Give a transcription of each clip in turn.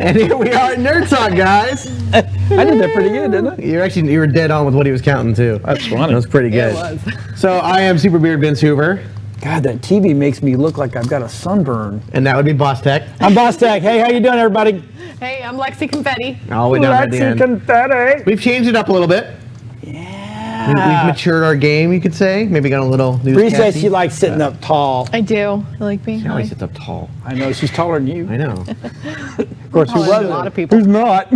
And here we are at Nerd Talk, guys. I did that pretty good, didn't I? You were dead on with what he was counting, too. That's funny. That was pretty good. It was. So I am Super Beard Vince Hoover, God, that TV makes me look like I've got a sunburn. and that would be Boss Tech. I'm Boss Tech. Hey, how you doing, everybody? Hey, I'm Lexi Confetti. All the way down at the Lexi end. Confetti. We've changed it up a little bit. We've matured our game, you could say. Maybe got a little Bree newscasty. says she likes sitting up tall. I do. I like being She high. always sits up tall. I know, she's taller than you. I know. Of course, who Taller was than it? a lot of people. Who's not?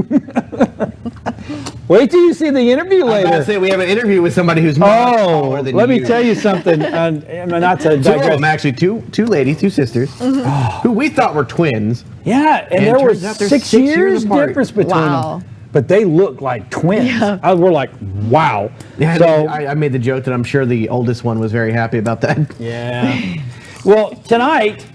Wait till you see the interview I was about to later. say we have an interview with somebody who's much taller than let you. me tell you something. And not to Two of digress. them, actually, two ladies, two sisters, who we thought were twins. Yeah, and And there it was turns out they're 6 6 years years apart. difference between Wow. them. But they look like twins. Yeah. We're like, wow. Yeah, So, I made the joke that I'm sure the oldest one was very happy about that. yeah. Well, tonight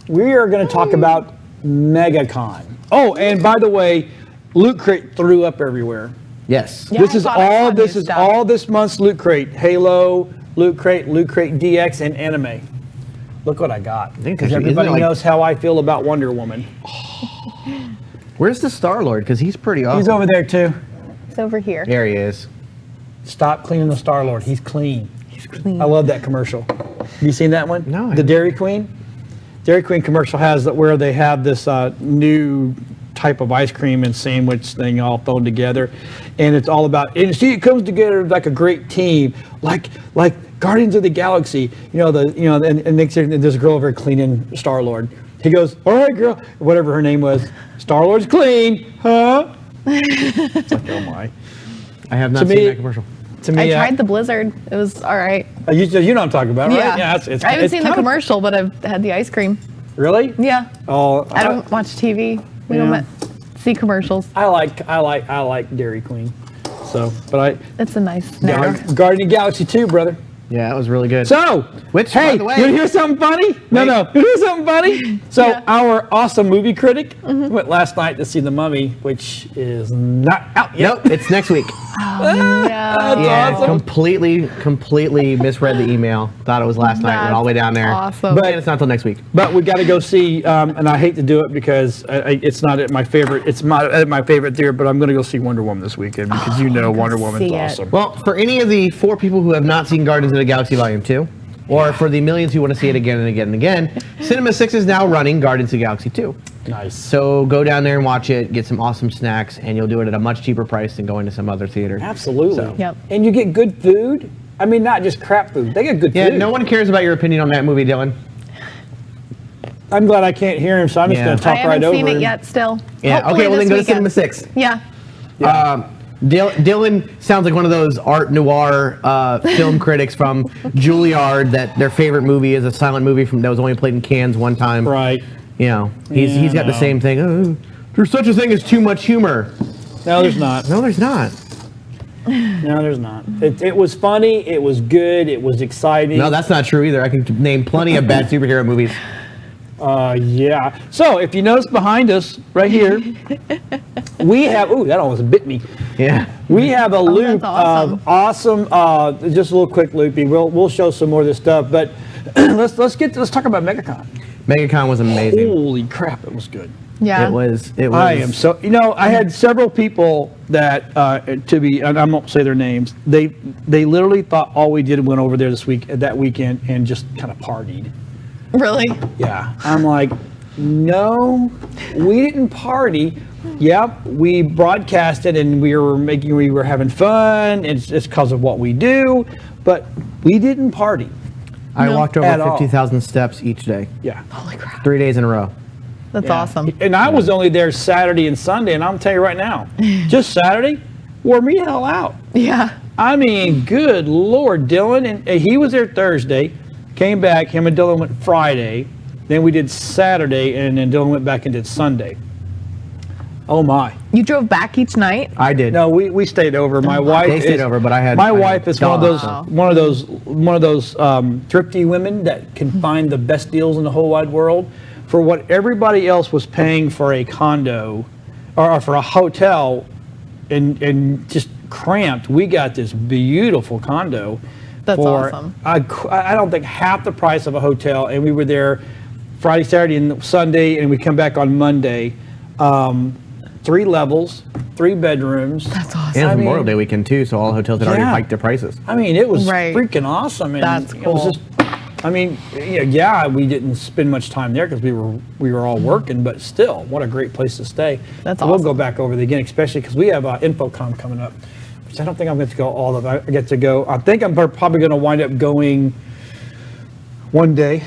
we are going to talk about MegaCon. Oh, and by the way, Loot Crate threw up everywhere. Yes. Yeah, this I is thought I saw all. new This is stuff. all this month's Loot Crate: Halo, Loot Crate DX, and Anime. Look what I got. think Because actually- everybody isn't it like- knows how I feel about Wonder Woman. Where's the Star-Lord? Because he's pretty awesome. He's over there too. It's over here. There he is. Stop cleaning the Star-Lord. He's clean. He's clean. I love that commercial. Have you seen that one? No, I The haven't. Dairy Queen? Dairy Queen commercial has that where they have this new type of ice cream and sandwich thing all thrown together, and it's all about. And see, it comes together like a great team, like Guardians of the Galaxy. And next year there's a girl over there cleaning Star-Lord. He goes, "All right, girl," whatever her name was. Star-Lord's clean, huh? It's like, oh my. I have not To seen me- that commercial. To me, I tried the Blizzard. It was all right. you know what I'm talking about, right? Yeah. it's I haven't it's seen the kind of- commercial, but I've had the ice cream. Really? Yeah. Oh, I don't watch TV. We Yeah. don't see commercials. I like Dairy Queen. So, but It's a nice snack. Guardian of the Galaxy 2, brother. Yeah, that was really good. So, Which, hey, by the way- you hear something funny? No. You hear something funny? So, Yeah. our awesome movie critic went last night to see The Mummy, which is not out yet. Nope, it's next week. No. Yeah, awesome. completely misread the email. Thought it was last night. Went all the way down there. Awesome. But it's not till next week. But we got to go see, and I hate to do it because it's not at my favorite. It's at my favorite theater, but I'm going to go see Wonder Woman this weekend because Wonder Woman's see it. awesome. Well, for any of the 4 people who have not seen Guardians of the Galaxy Volume 2, or for the millions who want to see it again and again and again, Cinema 6 is now running Guardians of the Galaxy 2. Nice. So go down there and watch it, get some awesome snacks, and you'll do it at a much cheaper price than going to some other theater. Absolutely. So- Yep. And you get good food. I mean, not just crap food. They get good Yeah, food. no one cares about your opinion on that movie, Dylan. I'm glad I can't hear him, so I'm just Yeah. going to I talk right haven't over seen him. it yet still. Yeah, Hopefully okay, well then this go to weekend. Cinema 6. Yeah. Dylan sounds like one of those art noir film critics from Juilliard that their favorite movie is a silent movie that was only played in Cannes one time. Right. You know, he's got the no. same thing. Oh, there's such a thing as too much humor. No, there's not. No, there's not. No, there's not. It was funny. It was good. It was exciting. No, that's not true either. I can name plenty of bad superhero movies. Yeah. So if you notice behind us, right here, we have. Ooh, that almost bit me. Yeah. We have a loop awesome. of awesome. Just a little quick loopy. We'll show some more of this stuff, but let's talk about MegaCon. MegaCon was amazing. Holy crap, it was good. Yeah. It was. I am so. I had several people that and I won't say their names. They literally thought all we did went over there that weekend and just kind of partied. Really? Yeah. I'm like, no, we didn't party. Yep, we broadcasted and we were having fun. It's because of what we do, but we didn't party. I walked At over all. 50,000 steps each day, Yeah. Holy crap. 3 days in a row. That's Yeah. awesome. And I was only there Saturday and Sunday, and I'm telling you right now, just Saturday wore me the hell out. Yeah. I mean, good Lord, Dylan, and he was there Thursday, came back, him and Dylan went Friday, then we did Saturday, and then Dylan went back and did Sunday. Oh my. You drove back each night? I did. No, we stayed over. My wife They stayed over, but I had my I wife had is one of dogs. those thrifty women that can find the best deals in the whole wide world. For what everybody else was paying for a condo or for a hotel and just cramped, we got this beautiful condo. That's for, awesome. I don't think half the price of a hotel, and we were there Friday, Saturday, and Sunday, and we come back on Monday. 3 levels, 3 bedrooms. That's awesome. And I Memorial mean- Day weekend too, so all hotels had already Yeah. hiked their prices. I mean, it was Right. freaking awesome. And That's it was cool. just, I mean, yeah, we didn't spend much time there because we were all working, but still, what a great place to stay. That's We'll awesome. go back over there again, especially because we have InfoCom coming up, which I don't think I'm going to go all of. I get to go. I think I'm probably going to wind up going one day,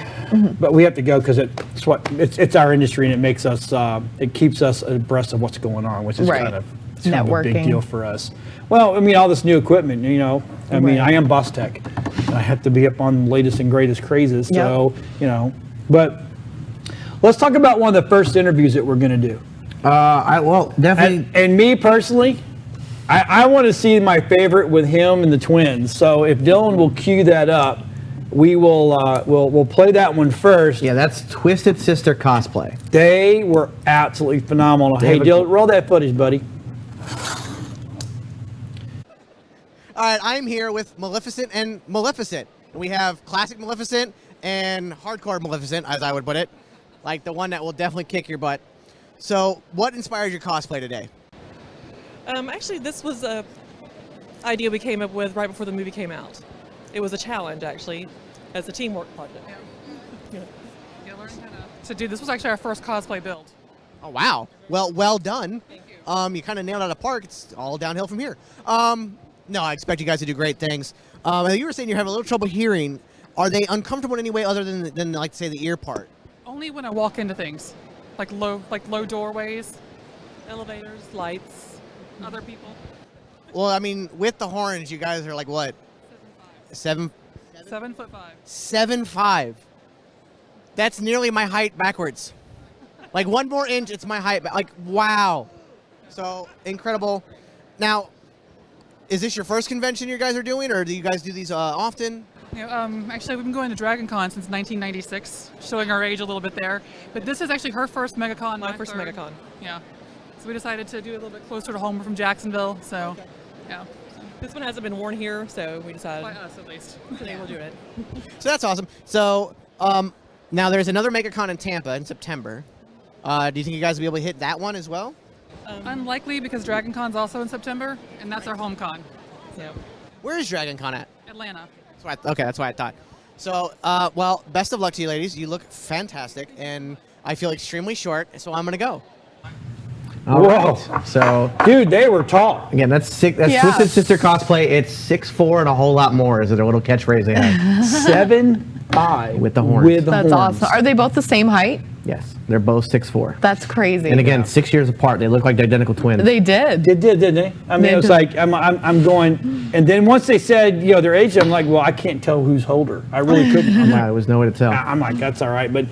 but we have to go because it's our industry and it makes us it keeps us abreast of what's going on, which is Right. kind of a big Networking. deal for us. Well, I mean, all this new equipment, I mean, Right. I am Boss Tech. I have to be up on the latest and greatest crazes. So, but let's talk about one of the first interviews that we're going to do. Definitely. And me personally, I want to see my favorite with him and the twins. So if Dylan will cue that up, we will we'll play that one first. Yeah, that's Twisted Sister cosplay. They were absolutely phenomenal. Hey, have a- Dylan, roll that footage, buddy. All right, I'm here with Maleficent and Maleficent. We have classic Maleficent and hardcore Maleficent, as I would put it. Like the one that will definitely kick your butt. So, what inspired your cosplay today? Actually, this was a idea we came up with right before the movie came out. It was a challenge, actually, as a teamwork project. Yeah, learning how to do this was actually our first cosplay build. Oh, wow. Well done. Thank you. You kind of nailed it out of the park. It's all downhill from here. No, I expect you guys to do great things. You were saying you're having a little trouble hearing. Are they uncomfortable in any way other than like, say, the ear part? Only when I walk into things, like low doorways, Elevators, lights. other people. Well, I mean, with the horns, you guys are like what? 7'5". 7'5". 7'5". That's nearly my height backwards. Like 1 more inch, it's my height. Like, wow. So incredible. Now, is this your first convention you guys are doing, or do you guys do these often? You know, actually, we've been going to Dragon Con since 1996, showing our age a little bit there. But this is actually her first MegaCon. My first third. MegaCon. Yeah. So we decided to do it a little bit closer to home. We're from Jacksonville, so yeah. This one hasn't been worn here, so we decided By us, at least. today we'll do it. So that's awesome. So now there's another MegaCon in Tampa in September. Do you think you guys will be able to hit that one as well? Unlikely because Dragon Con's also in September, and that's our home con, Yeah. Where is Dragon Con at? Atlanta. Okay, that's what I thought. So, well, best of luck to you, ladies. You look fantastic, and I feel extremely short, so I'm going to go. All Whoa. right. So Dude, they were tall. again, that's Yeah. Twisted Sister cosplay. It's 6'4" and a whole lot more. Is it a little catchphrase they have? 7'5" With the horns. With the That's horns. awesome. Are they both the same height? Yes, they're both 6'4". That's crazy. And again, 6 years apart. They look like they're identical twins. They did. It did, didn't they? I mean, They it was did. like I'm going, and then once they said their age, I'm like, well, I can't tell who's older. I really couldn't. Wow, there was no way to tell. I'm like, that's all right. But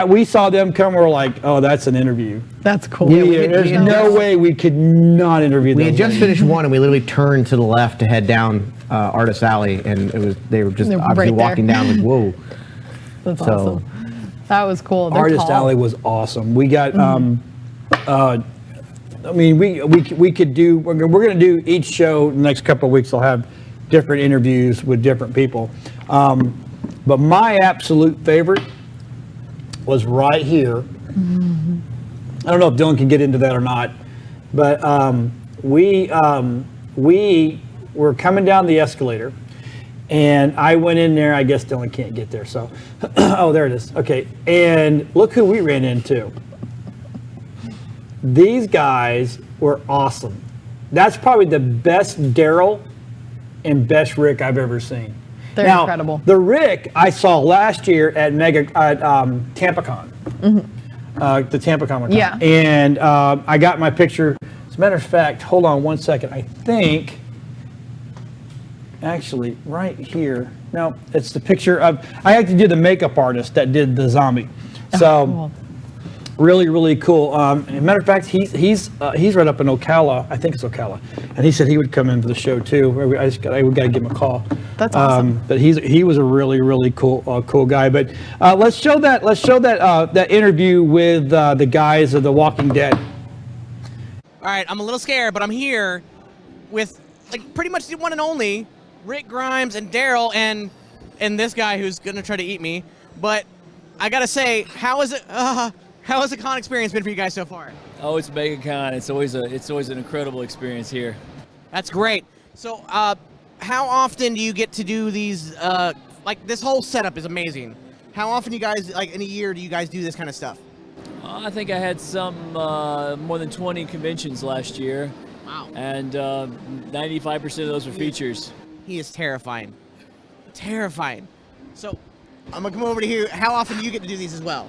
we saw them come. We're like, oh, that's an interview. That's cool. There's no way we could not interview them. We had just finished one, and we literally turned to the left to head down Artist Alley, and they were just They're obviously right there. walking down like, whoa. That's So- awesome. That was cool. They're Artist tall. Alley was awesome. We got, I mean, we could do. We're going to do each show the next couple of weeks. They'll have different interviews with different people. But my absolute favorite was right here. I don't know if Dylan can get into that or not, but we were coming down the escalator, and I went in there. I guess Dylan can't get there, so oh, there it is. Okay, and look who we ran into. These guys were awesome. That's probably the best Daryl and best Rick I've ever seen. They're now, incredible. The Rick I saw last year at TampaCon. The TampaCon one. Yeah. And I got my picture. As a matter of fact, hold on one second. I think, actually, right here. No, it's the picture of. I had to do the makeup artist that did the zombie. So. Cool. Really, really cool. As a matter of fact, he's right up in Ocala. I think it's Ocala, and he said he would come in for the show too. We got to give him a call. That's awesome. But he was a really, really cool guy. But let's show that interview with the guys of The Walking Dead. All right, I'm a little scared, but I'm here with like pretty much the one and only Rick Grimes and Daryl and this guy who's gonna try to eat me. But I gotta say, how is it? How has the con experience been for you guys so far? Oh, it's MegaCon. It's always an incredible experience here. That's great. So, how often do you get to do these? Like this whole setup is amazing. How often you guys, like in a year, do you guys do this kind of stuff? I think I had some more than 20 conventions last year. Wow. And 95% of those were features. He is terrifying. Terrifying. So, I'm gonna come over to here. How often do you get to do these as well?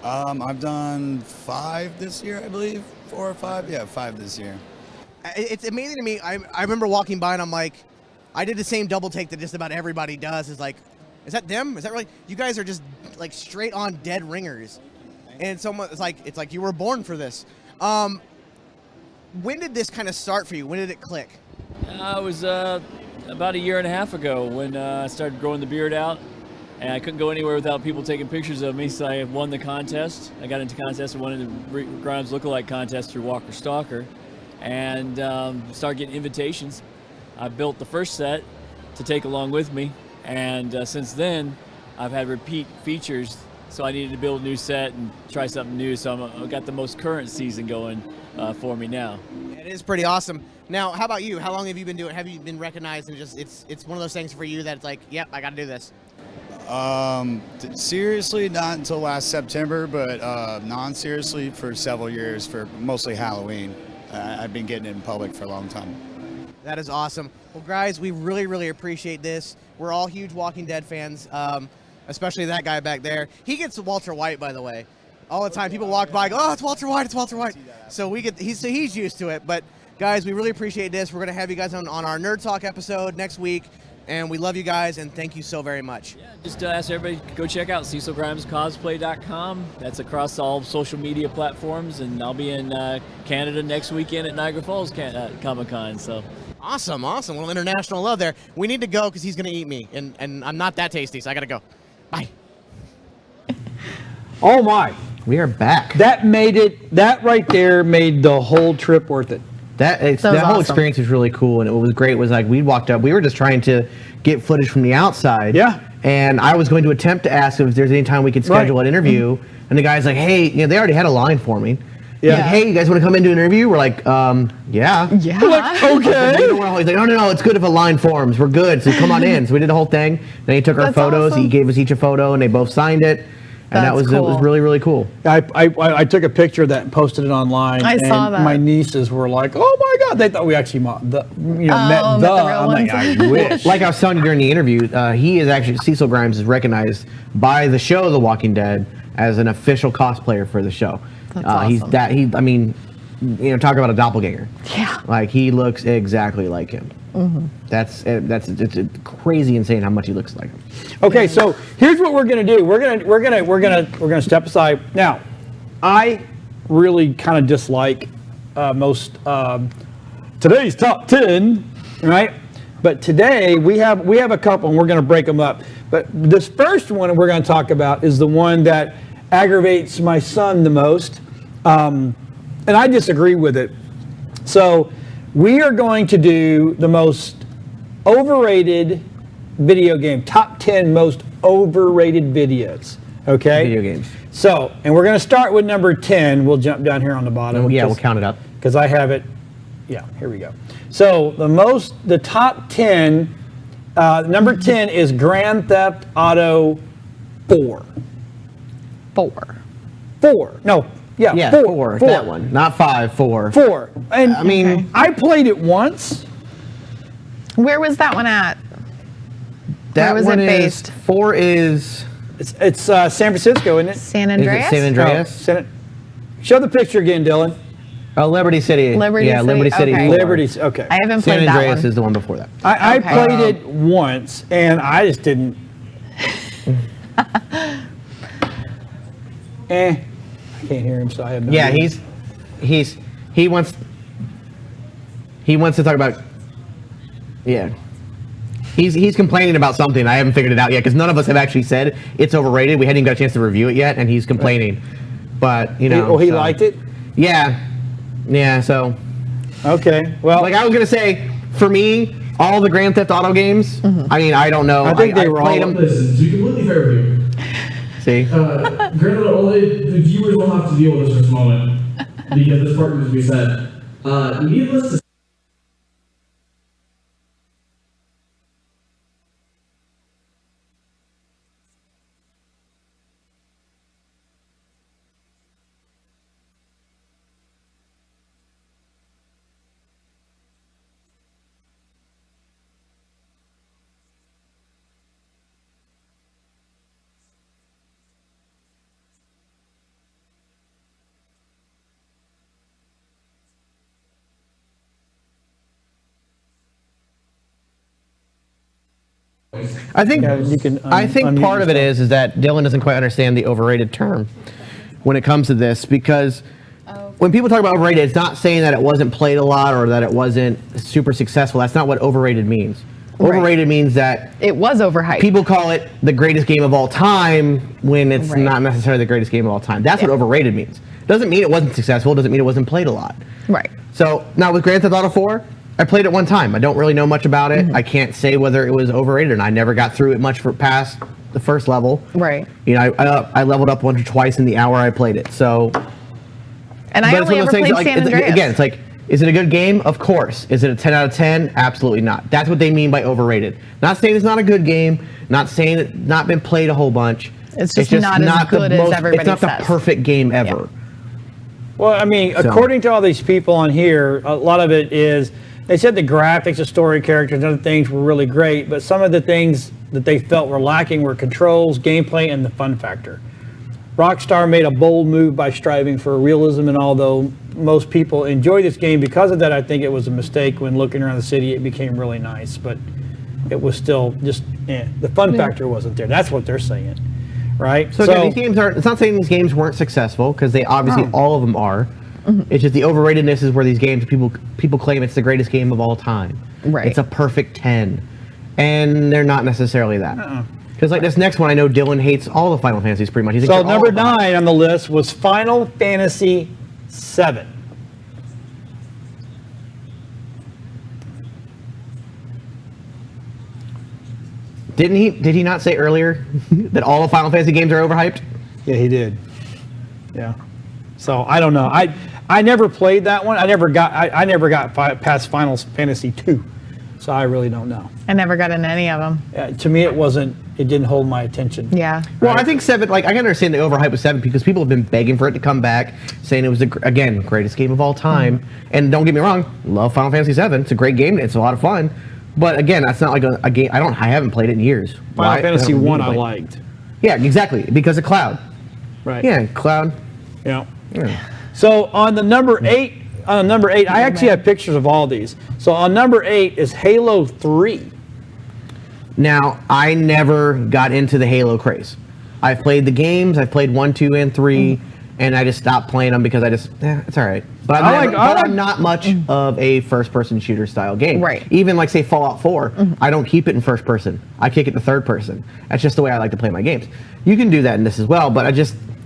I've done 5 this year, I believe. 4 or 5? Yeah, 5 this year. It's amazing to me. I remember walking by and I'm like, I did the same double take that just about everybody does. Is like, is that them? Is that really? You guys are just like straight on dead ringers. And someone, it's like you were born for this. When did this kind of start for you? When did it click? It was about a year and a half ago when I started growing the beard out. And I couldn't go anywhere without people taking pictures of me, so I won the contest. I got into contests and won the Grimes Lookalike contest through Walker Stalker, and started getting invitations. I built the first set to take along with me, and since then, I've had repeat features, so I needed to build a new set and try something new, so I've got the most current season going for me now. It is pretty awesome. Now, how about you? How long have you been doing? Have you been recognized and just it's one of those things for you that it's like, yep, I got to do this. Seriously, not until last September, but non-seriously for several years, for mostly Halloween. I've been getting it in public for a long time. That is awesome. Well, guys, we really, really appreciate this. We're all huge Walking Dead fans, especially that guy back there. He gets Walter White, by the way, all the time. People walk by, go, oh, it's Walter White, it's Walter White. So he's used to it. But guys, we really appreciate this. We're gonna have you guys on our Nerd Talk episode next week. And we love you guys, and thank you so very much. Yeah, just ask everybody to go check out CecilGrimesCosplay.com. That's across all social media platforms, and I'll be in Canada next weekend at Niagara Falls Comic-Con. So awesome. Well, international love there. We need to go because he's going to eat me, and I'm not that tasty, so I got to go. Bye. Oh my! We are back. That right there made the whole trip worth it. That whole awesome. experience was really cool, and what was great was like we walked up. We were just trying to get footage from the outside. Yeah. And I was going to attempt to ask if there's any time we could schedule an interview, and the guy's like, "Hey, they already had a line for me. Yeah. Like, hey, you guys want to come in to an interview?" We're like, "Yeah." Yeah. We're like, okay. He's like, "No, it's good if a line forms. We're good. So come on in." So we did the whole thing. Then he took our That's photos. awesome. He gave us each a photo, and they both signed it. And That's it was cool. really, really cool. I took a picture of that and posted it online. I and saw that. My nieces were like, "Oh my God!" They thought we actually met the real I'm like, ones. I wish. Like I was telling you during the interview, he is actually, Cecil Grimes is recognized by the show The Walking Dead as an official cosplayer for the show. That's awesome. Talk about a doppelganger. Yeah. Like he looks exactly like him. Mm-hmm. It's crazy insane how much he looks like him. Okay, so here's what we're gonna do. We're gonna step aside. Now, I really kind of dislike most today's top 10, right? But today we have a couple, and we're gonna break them up. But this first one we're gonna talk about is the one that aggravates my son the most, and I disagree with it. So we are going to do the most overrated video game, top 10 most overrated videos, okay? Video games. So, and we're gonna start with number 10. We'll jump down here on the bottom. Yeah, we'll count it up. Because I have it, yeah, here we go. So the top 10, number 10 is Grand Theft Auto 4. 4, no, yeah, Yeah, 4. that one. Not 5, 4. 4, and I mean, Okay. I played it once. Where was that one at? that Where was one it is, based? 4 is, It's San Francisco, isn't it? San is it Andreas? San Andreas? Show the picture again, Dylan. Liberty City. Liberty yeah, City, Liberty City. okay. 4. Liberty's, okay. I haven't San played that Andreas one. is the one before that. I Okay. played it once, and I just didn't. I can't hear him, so I have no Yeah, idea. he wants to talk about. Yeah, he's complaining about something. I haven't figured it out yet because none of us have actually said it's overrated. We hadn't even got a chance to review it yet, and he's complaining. But you know, he so- liked it? Yeah. So, Okay, well, like I was gonna say, for me, all the Grand Theft Auto games. I mean, I don't know. I think they were played all- them. Listen, to be completely fair with you, See? Granted, the viewers will have to deal with this for a moment because this part needs to be said. Needless to I think Yeah, you can I think unmute part of it yourself. is that Dylan doesn't quite understand the overrated term when it comes to this, because when people talk about overrated, it's not saying that it wasn't played a lot or that it wasn't super successful. That's not what overrated means. Right. Overrated means that It was overhyped. people call it the greatest game of all time when it's Right. not necessarily the greatest game of all time. That's what overrated means. Doesn't mean it wasn't successful. Doesn't mean it wasn't played a lot. Right. So now with Grand Theft Auto 4, I played it one time. I don't really know much about it. I can't say whether it was overrated, and I never got through it much for past the first level. Right. You know, I leveled up once or twice in the hour I played it. So, And I but it's only one of ever those things played like, San it's, Andreas. again, it's like, is it a good game? Of course. Is it a 10 out of 10? Absolutely not. That's what they mean by overrated. Not saying it's not a good game. Not saying it's not been played a whole bunch. It's just not as good as everybody It's not says. the perfect game ever. Well, I mean, according to all these people on here, a lot of it is, they said the graphics, the story, characters, and other things were really great, but some of the things that they felt were lacking were controls, gameplay, and the fun factor. Rockstar made a bold move by striving for realism, and although most people enjoy this game because of that, I think it was a mistake when looking around the city. It became really nice, but it was still just, the fun factor wasn't there. That's what they're saying, right? So again, these games aren't, it's not saying these games weren't successful, because they obviously, all of them are. It's just the overratedness is where these games, people claim it's the greatest game of all time. Right. It's a perfect 10. And they're not necessarily that. Because like this next one, I know Dylan hates all the Final Fantasies pretty much. He thinks So they're all number overhyped. 9 on the list was Final Fantasy VII. Did he not say earlier that all the Final Fantasy games are overhyped? Yeah, he did. Yeah. So I don't know. I never played that one. I never got past Final Fantasy 2. So I really don't know. I never got into any of them. To me, it didn't hold my attention. Yeah. Well, I think 7, like I can understand the overhype with 7 because people have been begging for it to come back, saying it was the again greatest game of all time. And don't get me wrong, love Final Fantasy 7. It's a great game. It's a lot of fun. But again, that's not like a game. I haven't played it in years. Final Fantasy I don't 1 need to I play it. liked. Yeah, exactly, because of Cloud. Right. Yeah, Cloud. Yeah. Yeah. So on the number 8, I actually have pictures of all these. So on number 8 is Halo 3. Now, I never got into the Halo craze. I've played the games. I've played 1, 2, and 3, and I just stopped playing them because it's all right. But I'm not much of a first-person shooter style game. Right. Even like say Fallout 4, I don't keep it in first person. I kick it to third person. That's just the way I like to play my games. You can do that in this as well, but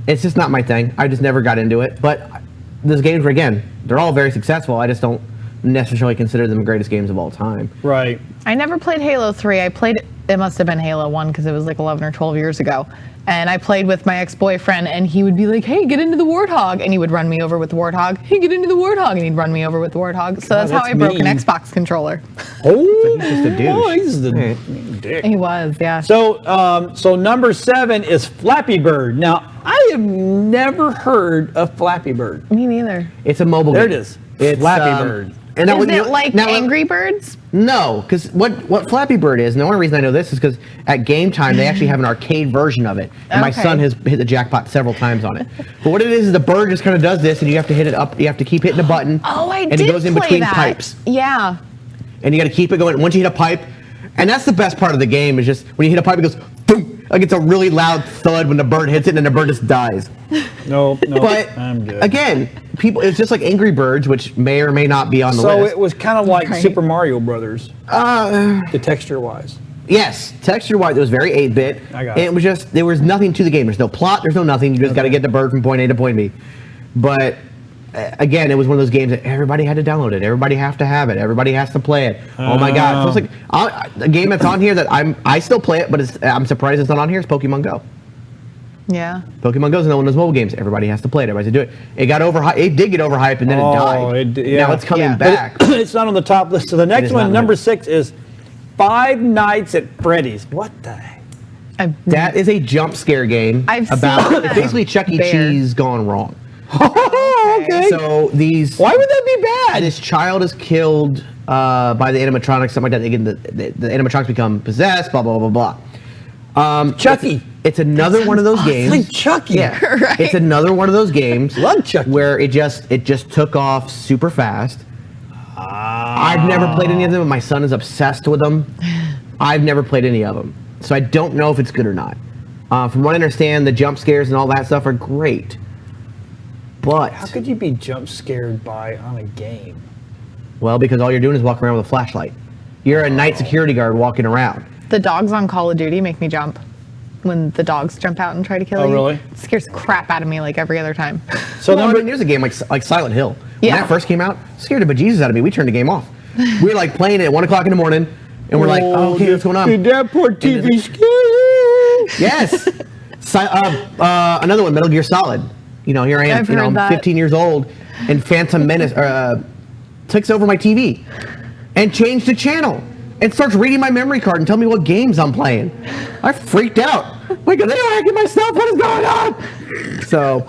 it's just not my thing. I just never got into it. But those games were, again, they're all very successful. I just don't necessarily consider them the greatest games of all time. Right. I never played Halo 3. I played, it must have been Halo 1 because it was like 11 or 12 years ago. And I played with my ex-boyfriend and he would be like, hey, get into the Warthog. And he would run me over with the Warthog. Hey, get into the Warthog. And he'd run me over with the Warthog. So that's how I broke an mean. Xbox controller. Oh, He's just a douche. Oh, he's the Yeah. dick. He was, yeah. So number 7 is Flappy Bird. Now, I have never heard of Flappy Bird. Me neither. It's a mobile There game. it is. Flappy Bird. And Is it like Angry Birds? No, because what Flappy Bird is, and the only reason I know this is because at Game Time they actually have an arcade version of it, and my Okay. son has hit the jackpot several times on it. But what it is the bird just kind of does this, and you have to hit it up. You have to keep hitting a button. Oh, I and did it goes in play between that. pipes, Yeah. and you got to keep it going. Once you hit a pipe, and that's the best part of the game is just when you hit a pipe, it goes boom. Like it's a really loud thud when the bird hits it, and then the bird just dies. No, But I'm good. again, it's just like Angry Birds, which may or may not be on the So list. it was kind of like Right. Super Mario Brothers, the texture-wise. Yes, texture-wise, it was very 8-bit. I got and it. it was just, there was nothing to the game. There's no plot, there's no nothing. You just got to get the bird from point A to point B. But again, it was one of those games that everybody had to download it. Everybody have to have it. Everybody has to play it. Oh my God. So it's like, a game that's on here that I still play it, but I'm surprised it's not on here is Pokemon Go. Yeah. Pokemon Go is another one of those mobile games. Everybody has to play it. Everybody has to do it. It got overhyped. It did get overhyped, and then it died. Now it's coming back. It's not on the top list. So the next is one, not number on it. 6, is Five Nights at Freddy's. What the heck? That is a jump scare game I've about seen that. basically Chuck E. Bear. Cheese gone wrong. Okay. So these. Why would that be bad? This child is killed by the animatronics, something like that. Again, the animatronics become possessed. Blah blah blah blah. Chucky. It's another one of those games. Like Chucky. Yeah, Right. it's another one of those games. Love Chucky. Where it just took off super fast. I've never played any of them, but my son is obsessed with them. I've never played any of them, so I don't know if it's good or not. From what I understand, the jump scares and all that stuff are great. But How could you be jump scared on a game? well, because all you're doing is walking around with a flashlight. You're a night security guard walking around. The dogs on Call of Duty make me jump. When the dogs jump out and try to kill you. Oh, really? It scares the crap out of me like every other time. So Well, I mean, there's a game like Silent Hill. When Yeah. that first came out, it scared the bejesus out of me. We turned the game off. We were like playing it at 1 o'clock in the morning, and we're like, oh, okay, what's going on? Did that poor TV scare you? Yes. Another one, Metal Gear Solid. You know, here I am. I've You know, heard I'm that. 15 years old, and Phantom Menace takes over my TV and changed the channel and starts reading my memory card and tell me what games I'm playing. I freaked out. Like, are they hacking my stuff? What is going on? So,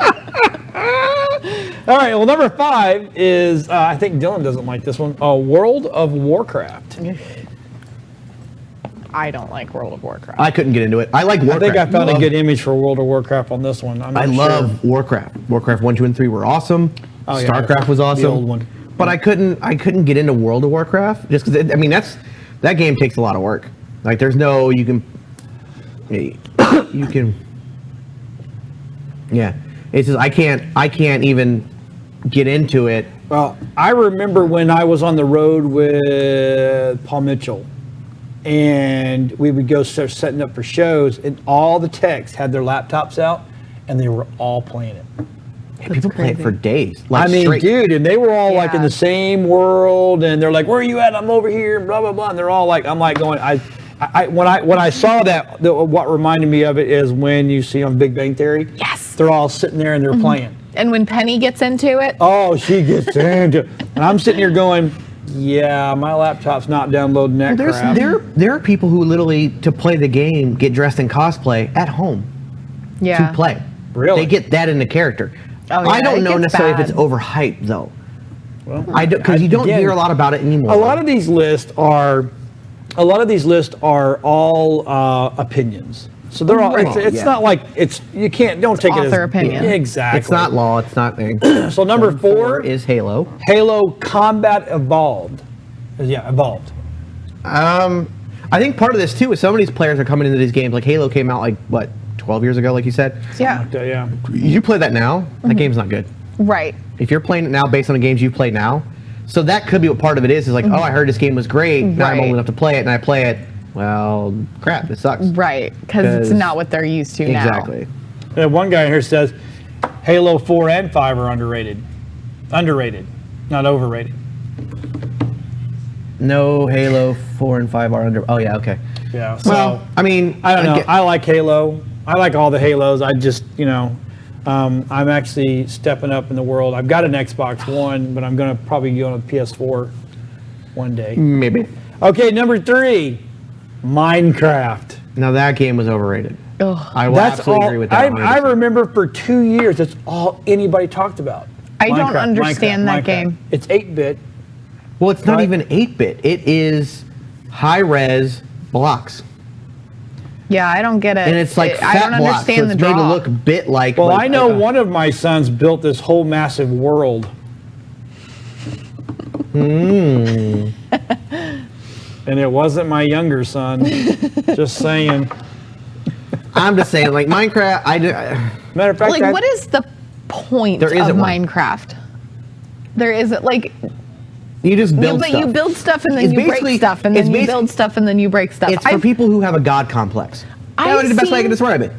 All right. Well, number 5 is I think Dylan doesn't like this one. World of Warcraft. I don't like World of Warcraft. I couldn't get into it. I like I Warcraft. think I found a Love- good image for World of Warcraft on this one. I'm not I sure. love Warcraft. Warcraft 1, 2, and 3 were awesome. Oh, yeah. StarCraft was The awesome. old one. But I couldn't get into World of Warcraft just because I mean that game takes a lot of work. Like there's no you can. Yeah, it's just I can't even get into it. Well, I remember when I was on the road with Paul Mitchell, and we would go start setting up for shows, and all the techs had their laptops out, and they were all playing it. People play it crazy. for days. Like I mean, straight. dude, and they were all like in Yeah. the same world, and they're like, "Where are you at? I'm over here." Blah blah blah, and they're all like, "I'm like going." When I saw that, what reminded me of it is when you see on Big Bang Theory. Yes. They're all sitting there and they're playing. And when Penny gets into it, Oh, she gets into it. And I'm sitting here going, yeah, my laptop's not downloading that crap. There are people who literally to play the game get dressed in cosplay at home yeah. to play. Really? They get that in the character. Oh, yeah, I don't it know gets necessarily if bad. it's overhyped though. Well, I don't because you don't again, hear a lot about it anymore. A lot of these lists are all opinions. So they're all. Right. It's Yeah. not like you don't take it as author opinion. Exactly. It's not law. It's not. So number 4 is Halo. Halo Combat Evolved. Yeah, Evolved. I think part of this too is some of these players are coming into these games. Like Halo came out like what 12 years ago, like you said. Yeah. Yeah. You play that now. That game's not good. Right. If you're playing it now based on the games you play now, so that could be what part of it is. Is like, oh, I heard this game was great. Now I'm Right. old enough to play it, and I play it. Well, crap, it sucks. Right. Because it's 'Cause- not what they're used to now. Exactly. One guy here says Halo 4 and 5 are underrated. Underrated, not overrated. No, Halo 4 and 5 are under. Oh yeah, okay. Yeah. So Well, I mean, I don't know. get- I like Halo. I like all the Halos. I just, I'm actually stepping up in the world. I've got an Xbox One, but I'm going to probably go on a PS4 one day. maybe. Okay, number 3, Minecraft. Now that game was overrated. Ugh. I will absolutely agree with that. I 100%. remember for 2 years, that's all anybody talked about. I don't Minecraft, understand that Minecraft. game. It's 8-bit. Well, it's not Right. even 8-bit. It is high-res blocks, Yeah, I don't get it. and it's like I fat don't blocks, understand so the it's made to draw. look bit-like. Well, like, I know one of my sons built this whole massive world. And it wasn't my younger son. Just saying. I'm just saying, like Minecraft. Matter of fact, Like, what is the point There of isn't one. Minecraft? There isn't, like, You just build but stuff. you build stuff and then It's you break basically- stuff and it's then you basi- build stuff and then you break stuff. It's for people who have a god complex. That is the best way I can describe it.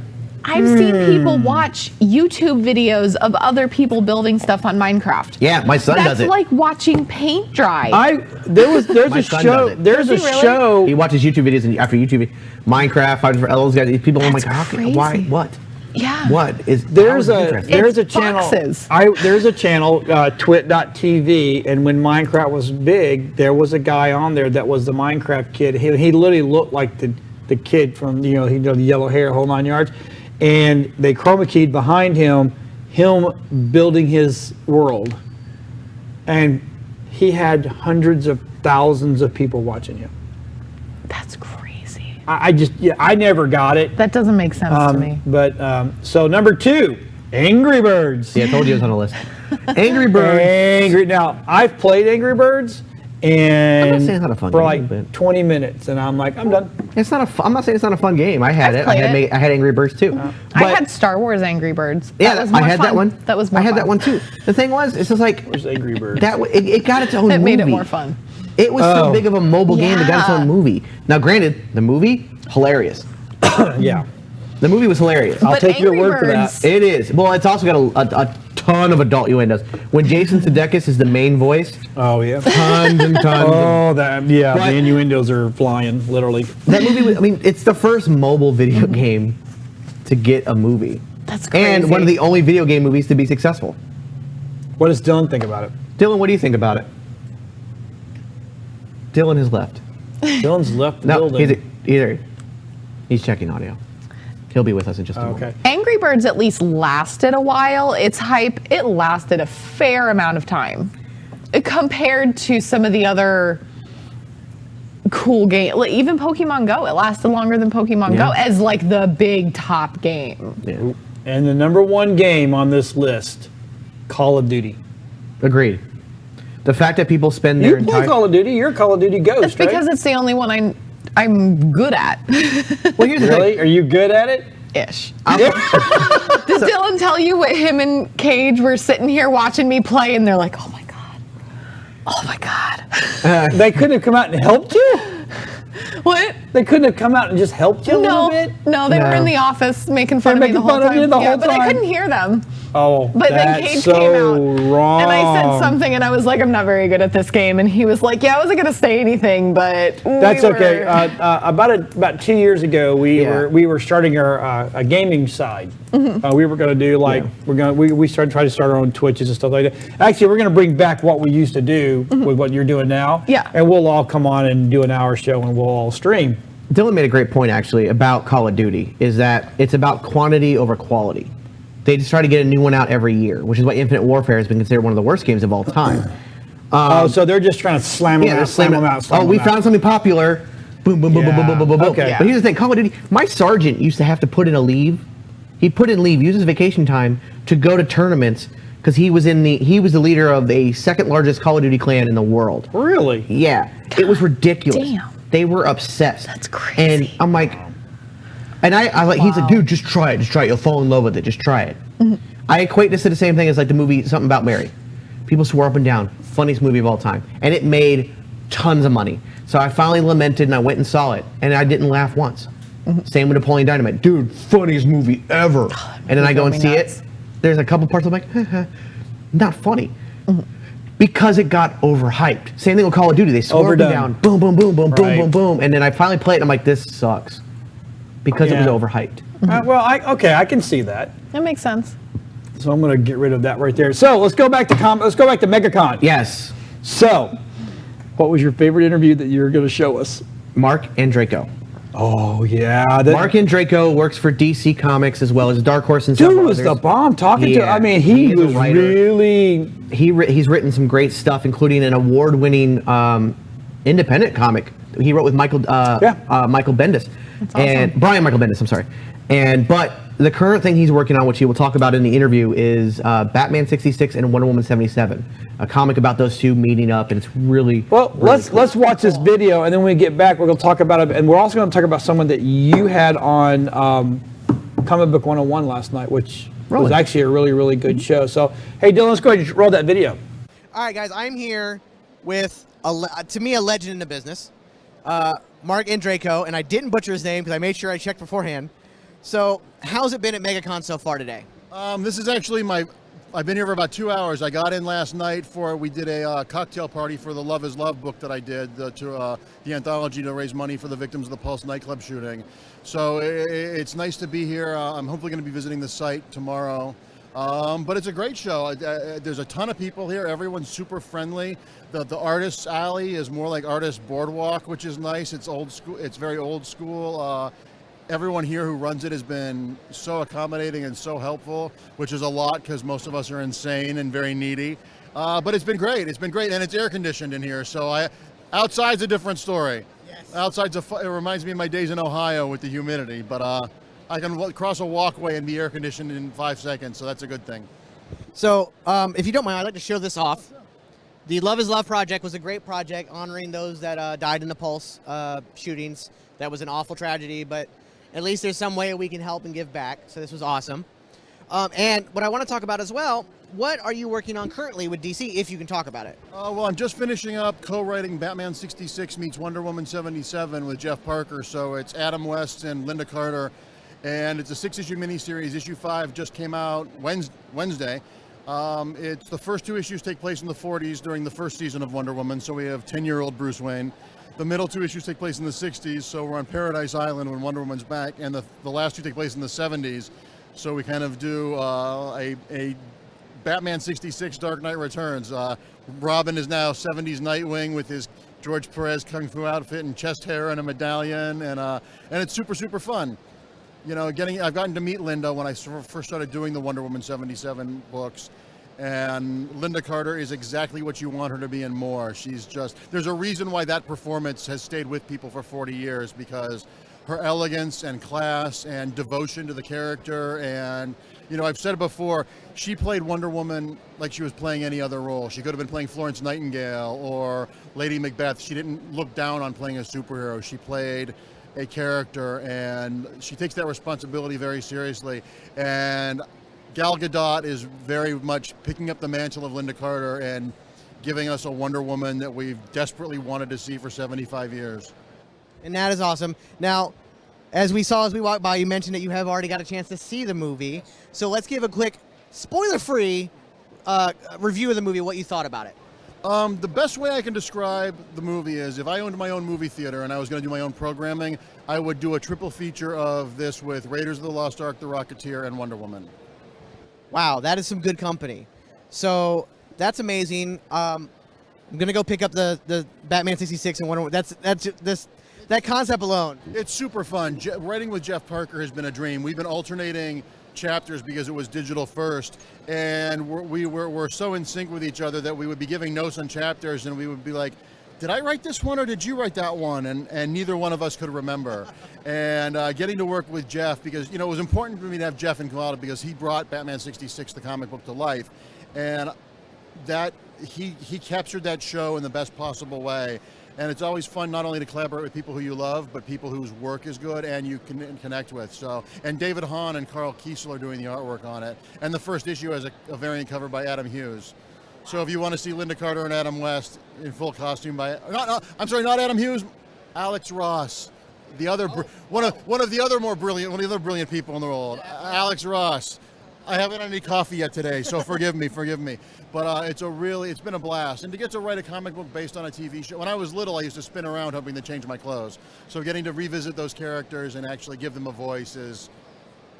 I've seen people watch YouTube videos of other people building stuff on Minecraft. Yeah, my son That's does it. like watching paint dry. there's My a son show. does it. There's a Does he really? show. He watches YouTube videos and after YouTube, Minecraft, all those guys. These people, I'm like, That's how can, why, crazy. what? Yeah. What is There's how is it a interesting? there's a It's channel. boxes. There's a channel, twit.tv, and when Minecraft was big, there was a guy on there that was the Minecraft kid. He literally looked like the kid from the yellow hair, whole 9 yards, and they chroma keyed behind him building his world, and he had hundreds of thousands of people watching him. That's crazy. I never got it. That doesn't make sense to me. But so number 2, Angry Birds. Yeah, I told you it was on the list. Angry Birds. Now, I've played Angry Birds, and I'm not saying it's not a fun for game, like but- 20 minutes, and I'm like, I'm done. It's not a. I'm not saying it's not a fun game. I had I've it. played it. I had Angry Birds too. I But- had Star Wars Angry Birds. Yeah, was I more had fun. that one. That was more I had fun. that one too. The thing was, it's just like There's Angry Birds. it got its own It movie. made it more fun. It was so big of a mobile game. It got its Yeah. own movie. Now, granted, the movie hilarious. Yeah. The movie was hilarious. I'll But take your Angry word for that. Birds- It is. Well, it's also got a ton of adult innuendos. When Jason Sudeikis is the main voice, Oh, yeah. tons and tons. Oh, that, yeah, But- the innuendos are flying, literally. That movie was, I mean, it's the first mobile video game to get a movie. That's crazy. And one of the only video game movies to be successful. What does Dylan think about it? Dylan, what do you think about it? Dylan has left. Dylan's left the No, building. he's checking audio. He'll be with us in just a Okay. moment. Angry Birds at least lasted a while. Its hype, it lasted a fair amount of time. Compared to some of the other cool games, like even Pokemon Go, it lasted longer than Pokemon Yeah. Go as like the big top game. Yeah. And the number 1 game on this list, Call of Duty. Agreed. The fact that people spend You their play entire Call of Duty. You're a Call of Duty ghost, It's because it's the only one I'm good at. well, here's the Really? thing. Are you good at it? Ish. Does Dylan tell you what him and Cage were sitting here watching me play and they're like, oh my God. Oh my God. They couldn't have come out and helped you? What? They couldn't have come out and just helped you a No, little bit? no, they were No. in the office making fun They're of me the making whole fun of time. you the Yeah, whole but I time? couldn't hear them. Oh, But then that's Cage so came out, wrong. and I said something, and I was like, "I'm not very good at this game," and he was like, "Yeah, I wasn't gonna say anything, but That's okay. About 2 years ago, we were starting our a gaming side. Mm-hmm. We were going to do like we started trying to start our own Twitches and stuff like that. Actually, we're going to bring back what we used to do with what you're doing now. Yeah. And we'll all come on and do an hour show, and we'll all stream. Dylan made a great point actually about Call of Duty. Is that it's about quantity over quality. They just try to get a new one out every year, which is why Infinite Warfare has been considered one of the worst games of all time. So they're just trying to slam them out, slam them out. Oh, we found something popular. Boom, boom, boom, boom, boom, boom, boom, boom, boom. Okay. But here's the thing: Call of Duty. My sergeant used to have to put in a leave. He'd put in leave, use his vacation time to go to tournaments because he was the leader of the second largest Call of Duty clan in the world. Really? Yeah, it was ridiculous. Damn. They were obsessed. That's crazy. And I'm like, and I like, he's like, dude, just try it. You'll fall in love with it. Just try it. Mm-hmm. I equate this to the same thing as like the movie Something About Mary. People swore up and down, funniest movie of all time, and it made tons of money. So I finally lamented and I went and saw it, and I didn't laugh once. Same with Napoleon Dynamite, dude, funniest movie ever. And then I go and see nuts. it. There's a couple parts I'm like, not funny. Because it got overhyped. Same thing with Call of Duty. They swore up and Overdone. down, boom, boom, boom, boom, boom, Right. boom, boom, and then I finally played it. And I'm like, this sucks because it was Yeah. overhyped. I can see that. That makes sense. So I'm going to get rid of that right there. So let's go back to MegaCon. Yes, So, what was your favorite interview that you were going to show us? Mark and Draco. Oh yeah, Mark and Draco works for DC Comics as well as Dark Horse and dude several was the others. bomb talking to. Yeah, I mean, he he is a was writer. really. He's written some great stuff, including an award-winning independent comic he wrote with Michael Bendis and Brian Michael Bendis. I'm sorry, but the current thing he's working on, which he will talk about in the interview, is Batman 66 and Wonder Woman 77, a comic about those two meeting up, and it's really Well, really cool. let's watch this video, and then when we get back, we're going to talk about it, and we're also going to talk about someone that you had on Comic Book 101 last night, which was Really? actually a really, really good show. So, hey, Dylan, let's go ahead and roll that video. All right, guys, I'm here with, to me, a legend in the business, Mark Indraco, and I didn't butcher his name because I made sure I checked beforehand. So, how's it been at MegaCon so far today? This is actually my I've been here for about 2 hours. I got in last night we did a cocktail party for the Love is Love book that I did, the anthology to raise money for the victims of the Pulse nightclub shooting. So it's nice to be here. I'm hopefully going to be visiting the site tomorrow. But it's a great show. There's a ton of people here. Everyone's super friendly. The Artists Alley is more like Artist Boardwalk, which is nice. It's old school. It's very old school. Everyone here who runs it has been so accommodating and so helpful, which is a lot because most of us are insane and very needy. But it's been great. It's been great, and it's air conditioned in here. So outside's a different story. Yes. It reminds me of my days in Ohio with the humidity. But I can cross a walkway and be air conditioned in 5 seconds, so that's a good thing. So, if you don't mind, I'd like to show this off. The Love is Love project was a great project honoring those that died in the Pulse shootings. That was an awful tragedy, but at least there's some way we can help and give back, so this was awesome. And what I want to talk about as well, what are you working on currently with DC, if you can talk about it? Well, I'm just finishing up co-writing Batman 66 meets Wonder Woman 77 with Jeff Parker, so it's Adam West and Linda Carter, and it's a 6-issue miniseries. Issue 5 just came out Wednesday. It's the first 2 issues take place in the 40s during the first season of Wonder Woman, so we have 10-year-old Bruce Wayne. The middle 2 issues take place in the 60s, so we're on Paradise Island when Wonder Woman's back, and the last 2 take place in the 70s, so we kind of do a Batman 66 Dark Knight Returns. Robin is now 70s Nightwing with his George Perez Kung Fu outfit and chest hair and a medallion, and it's super, super fun. You know, I've gotten to meet Linda when I first started doing the Wonder Woman 77 books, and Linda Carter is exactly what you want her to be and more. There's a reason why that performance has stayed with people for 40 years, because her elegance and class and devotion to the character, and, you know, I've said it before, she played Wonder Woman like she was playing any other role. She could have been playing Florence Nightingale or Lady Macbeth. She didn't look down on playing a superhero. She played a character, and she takes that responsibility very seriously. And Gal Gadot is very much picking up the mantle of Linda Carter and giving us a Wonder Woman that we've desperately wanted to see for 75 years. And that is awesome. Now, as we walked by, you mentioned that you have already got a chance to see the movie. So let's give a quick, spoiler-free review of the movie, what you thought about it. The best way I can describe the movie is if I owned my own movie theater and I was going to do my own programming, I would do a triple feature of this with Raiders of the Lost Ark, The Rocketeer, and Wonder Woman. Wow, that is some good company. So that's amazing. I'm gonna go pick up the Batman 66 and Wonder Woman. That concept alone. It's super fun. Writing with Jeff Parker has been a dream. We've been alternating chapters because it was digital first, and we're so in sync with each other that we would be giving notes on chapters, and we would be like, did I write this one or did you write that one? And neither one of us could remember. And getting to work with Jeff, because, you know, it was important for me to have Jeff involved because he brought Batman 66, the comic book, to life. And that he captured that show in the best possible way. And it's always fun not only to collaborate with people who you love, but people whose work is good and you can connect with. So, and David Hahn and Carl Kiesel are doing the artwork on it. And the first issue has a variant cover by Adam Hughes. So if you want to see Linda Carter and Adam West in full costume not Adam Hughes, Alex Ross, the other one of the other brilliant people in the world, Alex Ross. I haven't had any coffee yet today, so forgive me. But it's been a blast. And to get to write a comic book based on a TV show. When I was little, I used to spin around hoping to change my clothes. So getting to revisit those characters and actually give them a voice is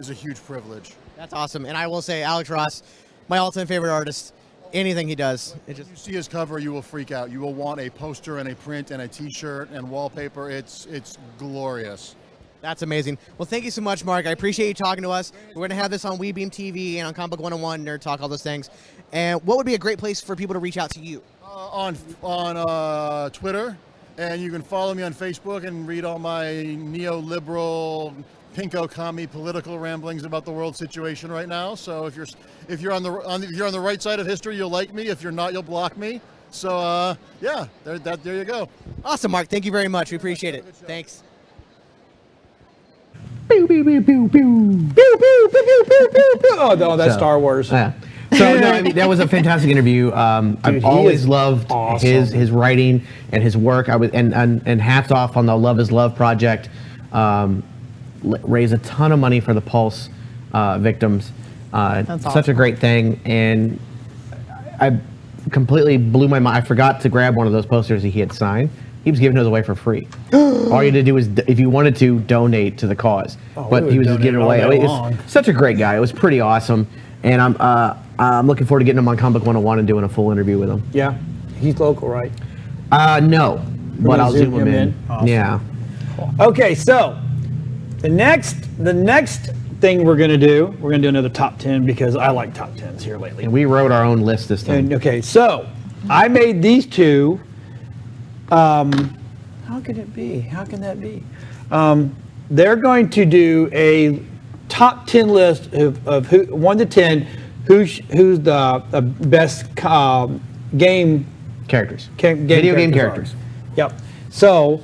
a huge privilege. That's awesome. And I will say, Alex Ross, my all-time favorite artist. Anything he does. When you see his cover, you will freak out. You will want a poster and a print and a T-shirt and wallpaper. It's glorious. That's amazing. Well, thank you so much, Mark. I appreciate you talking to us. We're going to have this on WeBeam TV and on Comic Book 101, Nerd Talk, all those things. And what would be a great place for people to reach out to you? On Twitter, and you can follow me on Facebook and read all my neoliberal, pinko commie political ramblings about the world situation right now. So if you're on the right side of history, you'll like me. If you're not, you'll block me. So yeah, there you go. Awesome, Mark. Thank you very much. We appreciate it. Thanks. Pew, pew, pew, pew, pew. Pew, pew, pew, pew, pew, pew, pew. Oh no, that's Star Wars. Yeah. So no, I mean, that was a fantastic interview. I've always loved his writing and his work. And hats off on the Love is Love project. Raise a ton of money for the Pulse victims. That's Such a awesome. great thing, and I completely blew my mind. I forgot to grab one of those posters that he had signed. He was giving those away for free. All you had to do was, if you wanted to, donate to the cause. But we he would was just giving donate away. all day It was long. such a great guy. It was pretty awesome, and I'm looking forward to getting him on Comic Book 101 and doing a full interview with him. Yeah, he's local, right? No, but gonna I'll zoom him in. Awesome. Yeah. Okay, so the next thing we're gonna do another top 10 because I like top 10s here lately. And we wrote our own list this time. And okay, so I made these two. How can it be? How can that be? They're going to do a top 10 list of who 1 to 10 who's the best game Characters. video game characters. Yep. So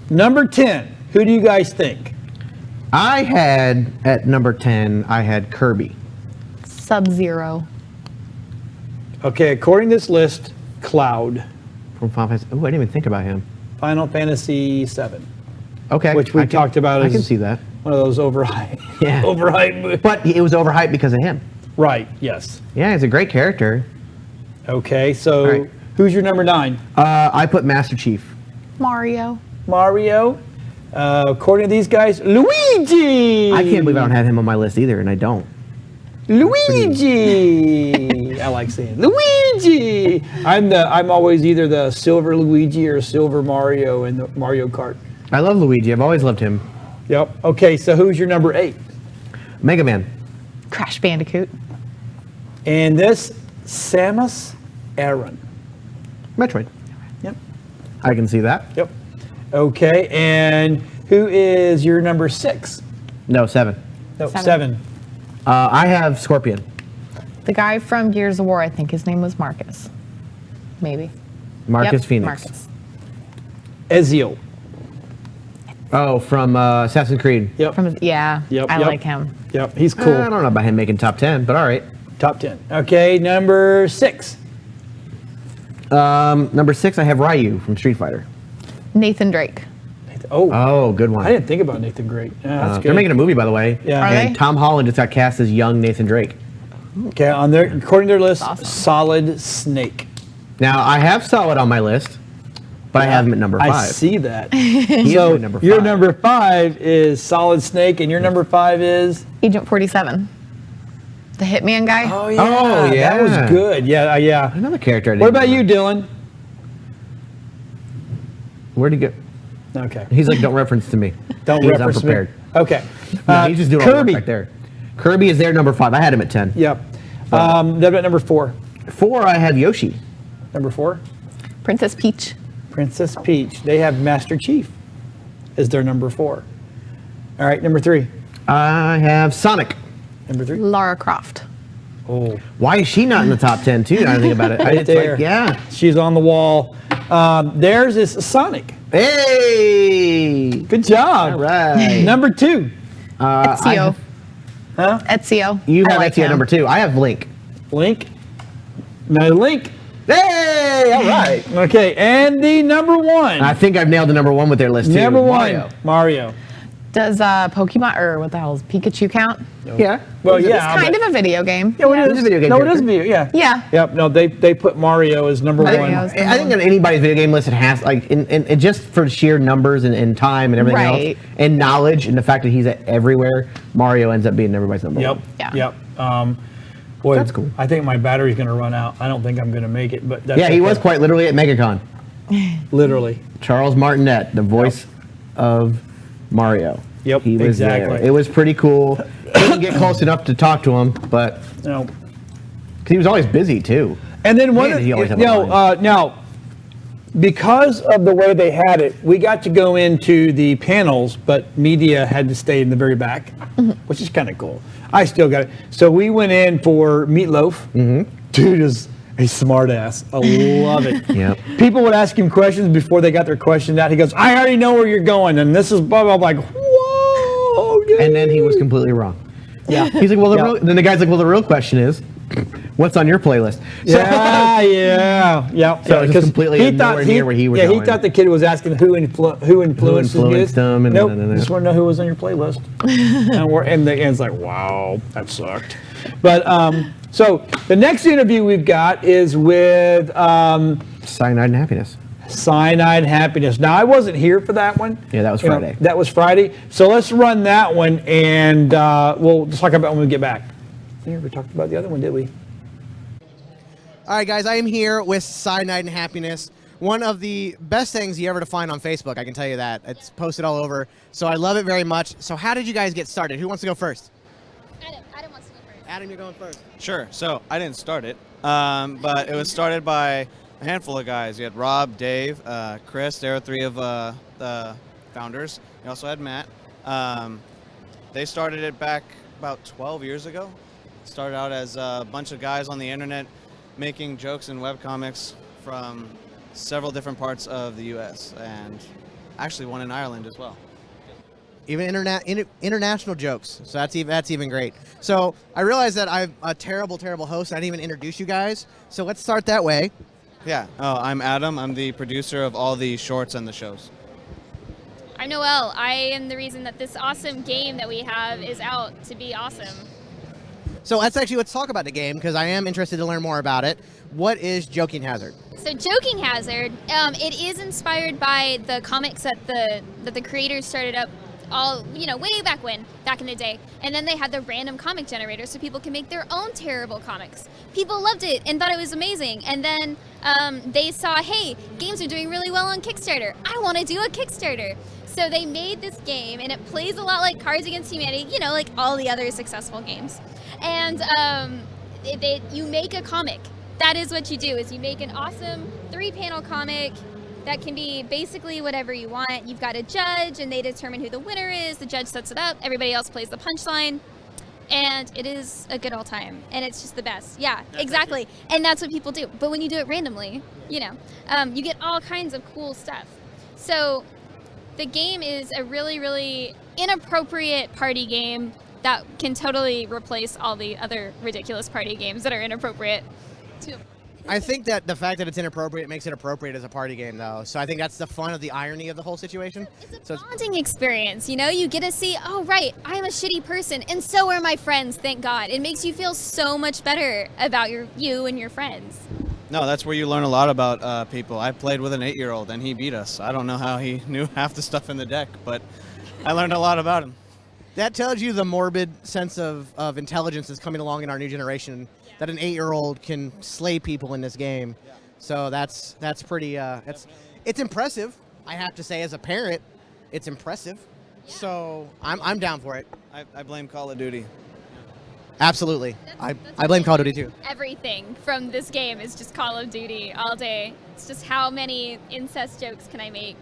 number 10. Who do you guys think? I had, at number 10, I had Kirby. Sub-Zero. Okay, according to this list, Cloud, From Final Fantasy. Oh, I didn't even think about him. Final Fantasy VII. Okay. Which we talked about I as can see that. one of those overhyped. Yeah. Overhyped. But it was overhyped because of him. Right. Yes. Yeah, he's a great character. Okay. So All right. who's your number 9? I put Master Chief. Mario. Mario. According to these guys, Luigi. I can't believe I don't have him on my list either, and I don't. Luigi. I like saying Luigi. I'm always either the silver Luigi or silver Mario in the Mario Kart. I love Luigi. I've always loved him. Yep. Okay. So who's your number 8? Mega Man. Crash Bandicoot. And this Samus Aran. Metroid. Yep. I can see that. Yep. Okay. And who is your number 6? No, 7. No, 7. 7. I have Scorpion. The guy from Gears of War, I think his name was Marcus. Maybe. Marcus Yep, Phoenix. Marcus. Ezio. Oh, from Assassin's Creed. Yep. Yeah, Yep, I yep. like him. Yep. He's cool. I don't know about him making top 10, but all right. Top 10. Okay. Number 6. Number 6, I have Ryu from Street Fighter. Nathan Drake. Oh. Oh, good one. I didn't think about Nathan Drake. Yeah, that's good. They're making a movie, by the way. Yeah. Are And they? Tom Holland just got cast as young Nathan Drake. Okay, on their according to their list, Awesome. Solid Snake. Now, I have Solid on my list, but I have him at number 5. I see that. He So is my number your 5. number 5 is Solid Snake, and your number 5 is. Agent 47. The Hitman guy. Oh yeah. that was good. Yeah, yeah. Another character I didn't What about you, remember. Dylan? Where'd he go? Okay. He's like, don't reference to me. Don't He was reference me. unprepared. Okay. No, he's just doing all the work Kirby. right there. Kirby is there, number 5. I had him at 10. Yep. What about number 4? 4, I have Yoshi. Number 4, Princess Peach. Princess Peach. They have Master Chief as their number 4. All right, number 3. I have Sonic. Number 3. Lara Croft. Oh, Why is she not in the top 10 too? Now I think about it. right It's there. like, yeah. She's on the wall. Theirs is Sonic. Hey. Good job. All right. Number 2. Ezio. Huh? Ezio. You I have like Ezio him. number 2. I have Link. Link. No Link. Hey. All right. Okay, and the number 1. I think I've nailed the number 1 with their list too. Number 1. Mario. Mario. Does Pokemon, or what the hell is Pikachu count? Yeah. Well, yeah. It's kind of a video game. Yeah, it it's is. a video game No, it is character. a video. Yeah. Yeah. Yep. No, they put Mario as number I 1. Mario's think, I think on anybody's video game list, it has like, in just for sheer numbers and time and everything Right. else, and knowledge, and the fact that he's at everywhere, Mario ends up being everybody's number Yep. 1. Yeah. Yep. Boy, That's cool. I think my battery's going to run out. I don't think I'm going to make it, but that's Yeah, he okay. was quite literally at MegaCon. Literally. Charles Martinet, the voice of Mario. Yep, He was exactly. there. It was pretty cool. Couldn't get close enough to talk to him, but No. 'cause he was always busy too. And then one, Man, of, he always you have a know, line. now, because of the way they had it, we got to go into the panels, but media had to stay in the very back, which is kind of cool. I still got it. So we went in for Meatloaf. Mm-hmm. Dude is a smart ass. I love it. Yep. People would ask him questions before they got their question out. He goes, I already know where you're going, and this is blah, blah, blah. I'm like, whoa, dude. And then he was completely wrong. Yeah. He's like, well, Yeah. then the guy's like, well, the real question is, What's on your playlist? Yeah. So it's just completely nowhere near where he was Yeah, he going. thought the kid was asking who influenced him. And nope, no. just want to know who was on your playlist. and it's like, wow, that sucked. But so the next interview we've got is with Cyanide and Happiness. Cyanide Happiness. Now, I wasn't here for that one. Yeah, that was Friday. That was Friday. So let's run that one, and we'll talk about it when we get back. We never talked about the other one, did we? All right, guys, I am here with Cyanide and Happiness. One of the best things you ever to find on Facebook, I can tell you that. It's posted all over, so I love it very much. So how did you guys get started? Who wants to go first? Adam wants to go first. Adam, you're going first. Sure. So I didn't start it, but it was started by a handful of guys. You had Rob, Dave, Chris. There were three of the founders. You also had Matt. They started it back about 12 years ago. Started out as a bunch of guys on the internet making jokes and webcomics from several different parts of the U.S. and actually one in Ireland as well. Even international jokes, so that's even great. So I realize that I'm a terrible host. I didn't even introduce you guys, so let's start that way. Yeah. Oh, I'm Adam. I'm the producer of all the shorts and the shows. I'm Noelle. I am the reason that this awesome game that we have is out to be awesome. So let's talk about the game, because I am interested to learn more about it. What is Joking Hazard? So Joking Hazard, it is inspired by the comics that the creators started up all, way back in the day. And then they had the random comic generator so people can make their own terrible comics. People loved it and thought it was amazing. And then they saw, hey, games are doing really well on Kickstarter. I want to do a Kickstarter. So they made this game, and it plays a lot like Cards Against Humanity, like all the other successful games. And you make a comic. That is what you do, is you make an awesome 3-panel comic that can be basically whatever you want. You've got a judge, and they determine who the winner is. The judge sets it up. Everybody else plays the punchline. And it is a good old time. And it's just the best. Yeah, exactly. And that's what people do. But when you do it randomly, you get all kinds of cool stuff. So the game is a really, really inappropriate party game that can totally replace all the other ridiculous party games that are inappropriate too. I think that the fact that it's inappropriate makes it appropriate as a party game, though. So I think that's the fun of the irony of the whole situation. It's a bonding experience, you get to see, oh, right, I'm a shitty person, and so are my friends, thank God. It makes you feel so much better about you and your friends. No, that's where you learn a lot about people. I played with an 8-year-old, and he beat us. I don't know how he knew half the stuff in the deck, but I learned a lot about him. That tells you the morbid sense of intelligence that's coming along in our new generation, that an 8-year-old can slay people in this game. So that's pretty, it's impressive, I have to say. As a parent, it's impressive. Yeah. So I'm down for it. I blame Call of Duty. Absolutely. I blame Call of Duty too. Everything from this game is just Call of Duty all day. It's just how many incest jokes can I make?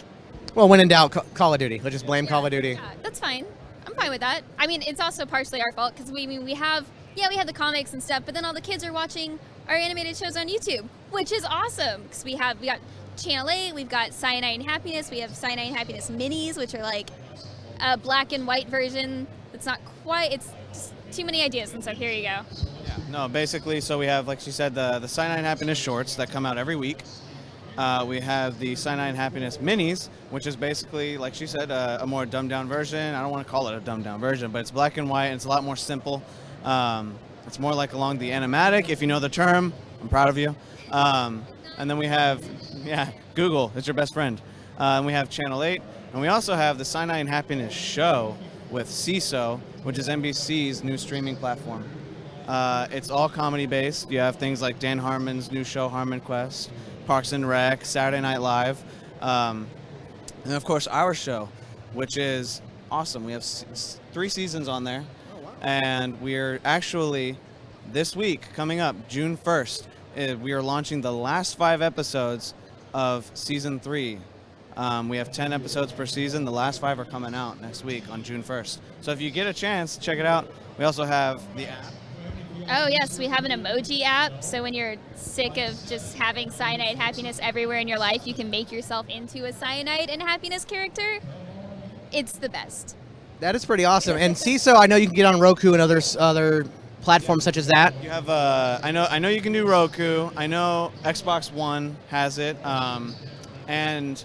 Well, when in doubt, Call of Duty. Let's just blame Call of Duty. Yeah, that's fine. I'm fine with that. I mean, it's also partially our fault because we have the comics and stuff, but then all the kids are watching our animated shows on YouTube, which is awesome because we got Channel 8, we've got Cyanide and Happiness, we have Cyanide and Happiness minis, which are like a black and white version. It's not quite. It's just too many ideas, and so here you go. Yeah. No, basically, so we have, like she said, the Cyanide and Happiness shorts that come out every week. We have the Cyanide and Happiness minis, which is basically, like she said, a more dumbed-down version. I don't want to call it a dumbed-down version, but it's black and white, and it's a lot more simple. It's more like along the animatic, if you know the term. I'm proud of you. And then we have, Google, it's your best friend. And we have Channel 8, and we also have the Cyanide and Happiness show with CISO, which is NBC's new streaming platform. It's all comedy-based. You have things like Dan Harmon's new show, Harmon Quest, Parks and Rec, Saturday Night Live, and of course our show, which is awesome. We have 3 seasons on there, and we're actually, this week, coming up, June 1st, we are launching the last 5 episodes of Season 3. We have 10 episodes per season. The last 5 are coming out next week on June 1st. So if you get a chance, check it out. We also have the app. Oh, yes, we have an emoji app, so when you're sick of just having Cyanide Happiness everywhere in your life, you can make yourself into a Cyanide and Happiness character. It's the best. That is pretty awesome. And CISO, I know you can get on Roku and other platforms such as that? You have I know you can do Roku. I know Xbox One has it, and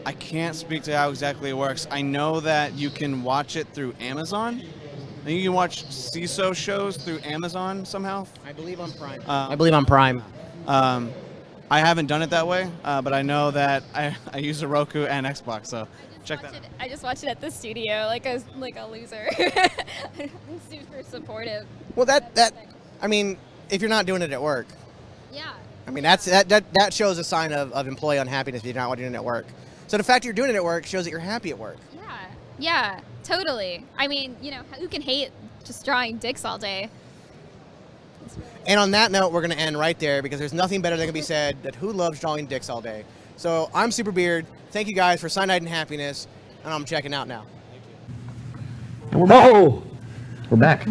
I can't speak to how exactly it works. I know that you can watch it through Amazon. I think you can watch CISO shows through Amazon somehow. I believe on Prime. I believe on Prime. I haven't done it that way, but I know that I use a Roku and Xbox, so check that out. I just watched it at the studio like a loser. I'm super supportive. Well, that I mean, if you're not doing it at work, Yeah. I mean that shows a sign of employee unhappiness if you're not doing it at work. So the fact you're doing it at work shows that you're happy at work. Yeah, totally. I mean, who can hate just drawing dicks all day? And on that note, we're going to end right there because there's nothing better that can be said that who loves drawing dicks all day. So I'm Super Beard. Thank you guys for Cyanide and Happiness, and I'm checking out now. And we're back. We're back.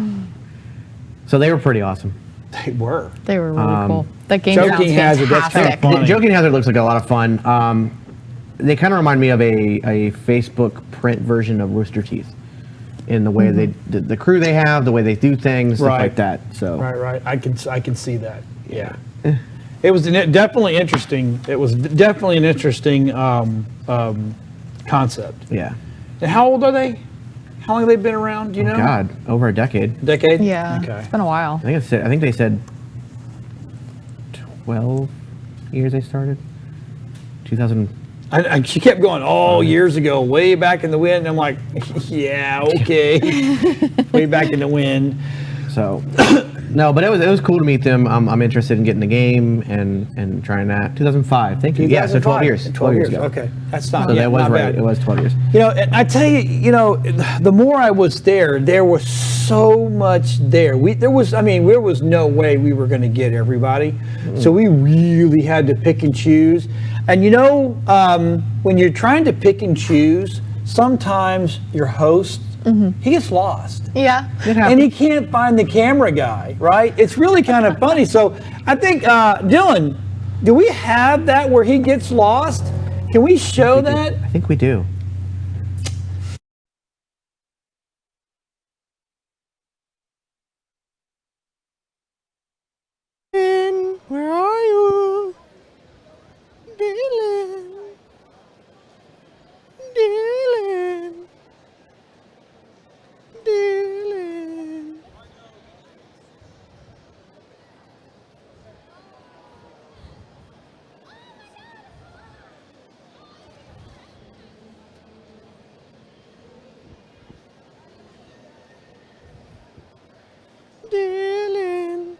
So they were pretty awesome. They were. They were really cool. That game Joking sounds Hazard, that's kind of fantastic. funny. Joking Hazard looks like a lot of fun. They kind of remind me of a Facebook print version of Rooster Teeth in the way the crew they have, the way they do things, stuff like that. So Right. I can see that. Yeah. It was definitely interesting. It was definitely an interesting concept. Yeah. And how old are they? How long have they been around? Do you know? God, over a decade. Decade? Yeah, Okay. it's been a while. I think they said 12 years they started. 2000. And she kept going, years ago, way back in the wind. And I'm like, yeah, okay. Way back in the wind. So, no, but it was cool to meet them. I'm interested in getting the game and trying that. 2005. Thank you. Yeah, so 12 years. 12 years ago. Okay, that's not. So that was not right. bad. It was 12 years. And I tell you, the more I was there was so much there. There was no way we were going to get everybody. So we really had to pick and choose. And when you're trying to pick and choose, sometimes your host, he gets lost. Yeah. And he can't find the camera guy, right? It's really kind of funny. So I think, Dylan, do we have that where he gets lost? Can we show that? I think we do. Where are you? Dylan. Dylan. Dylan. Dylan.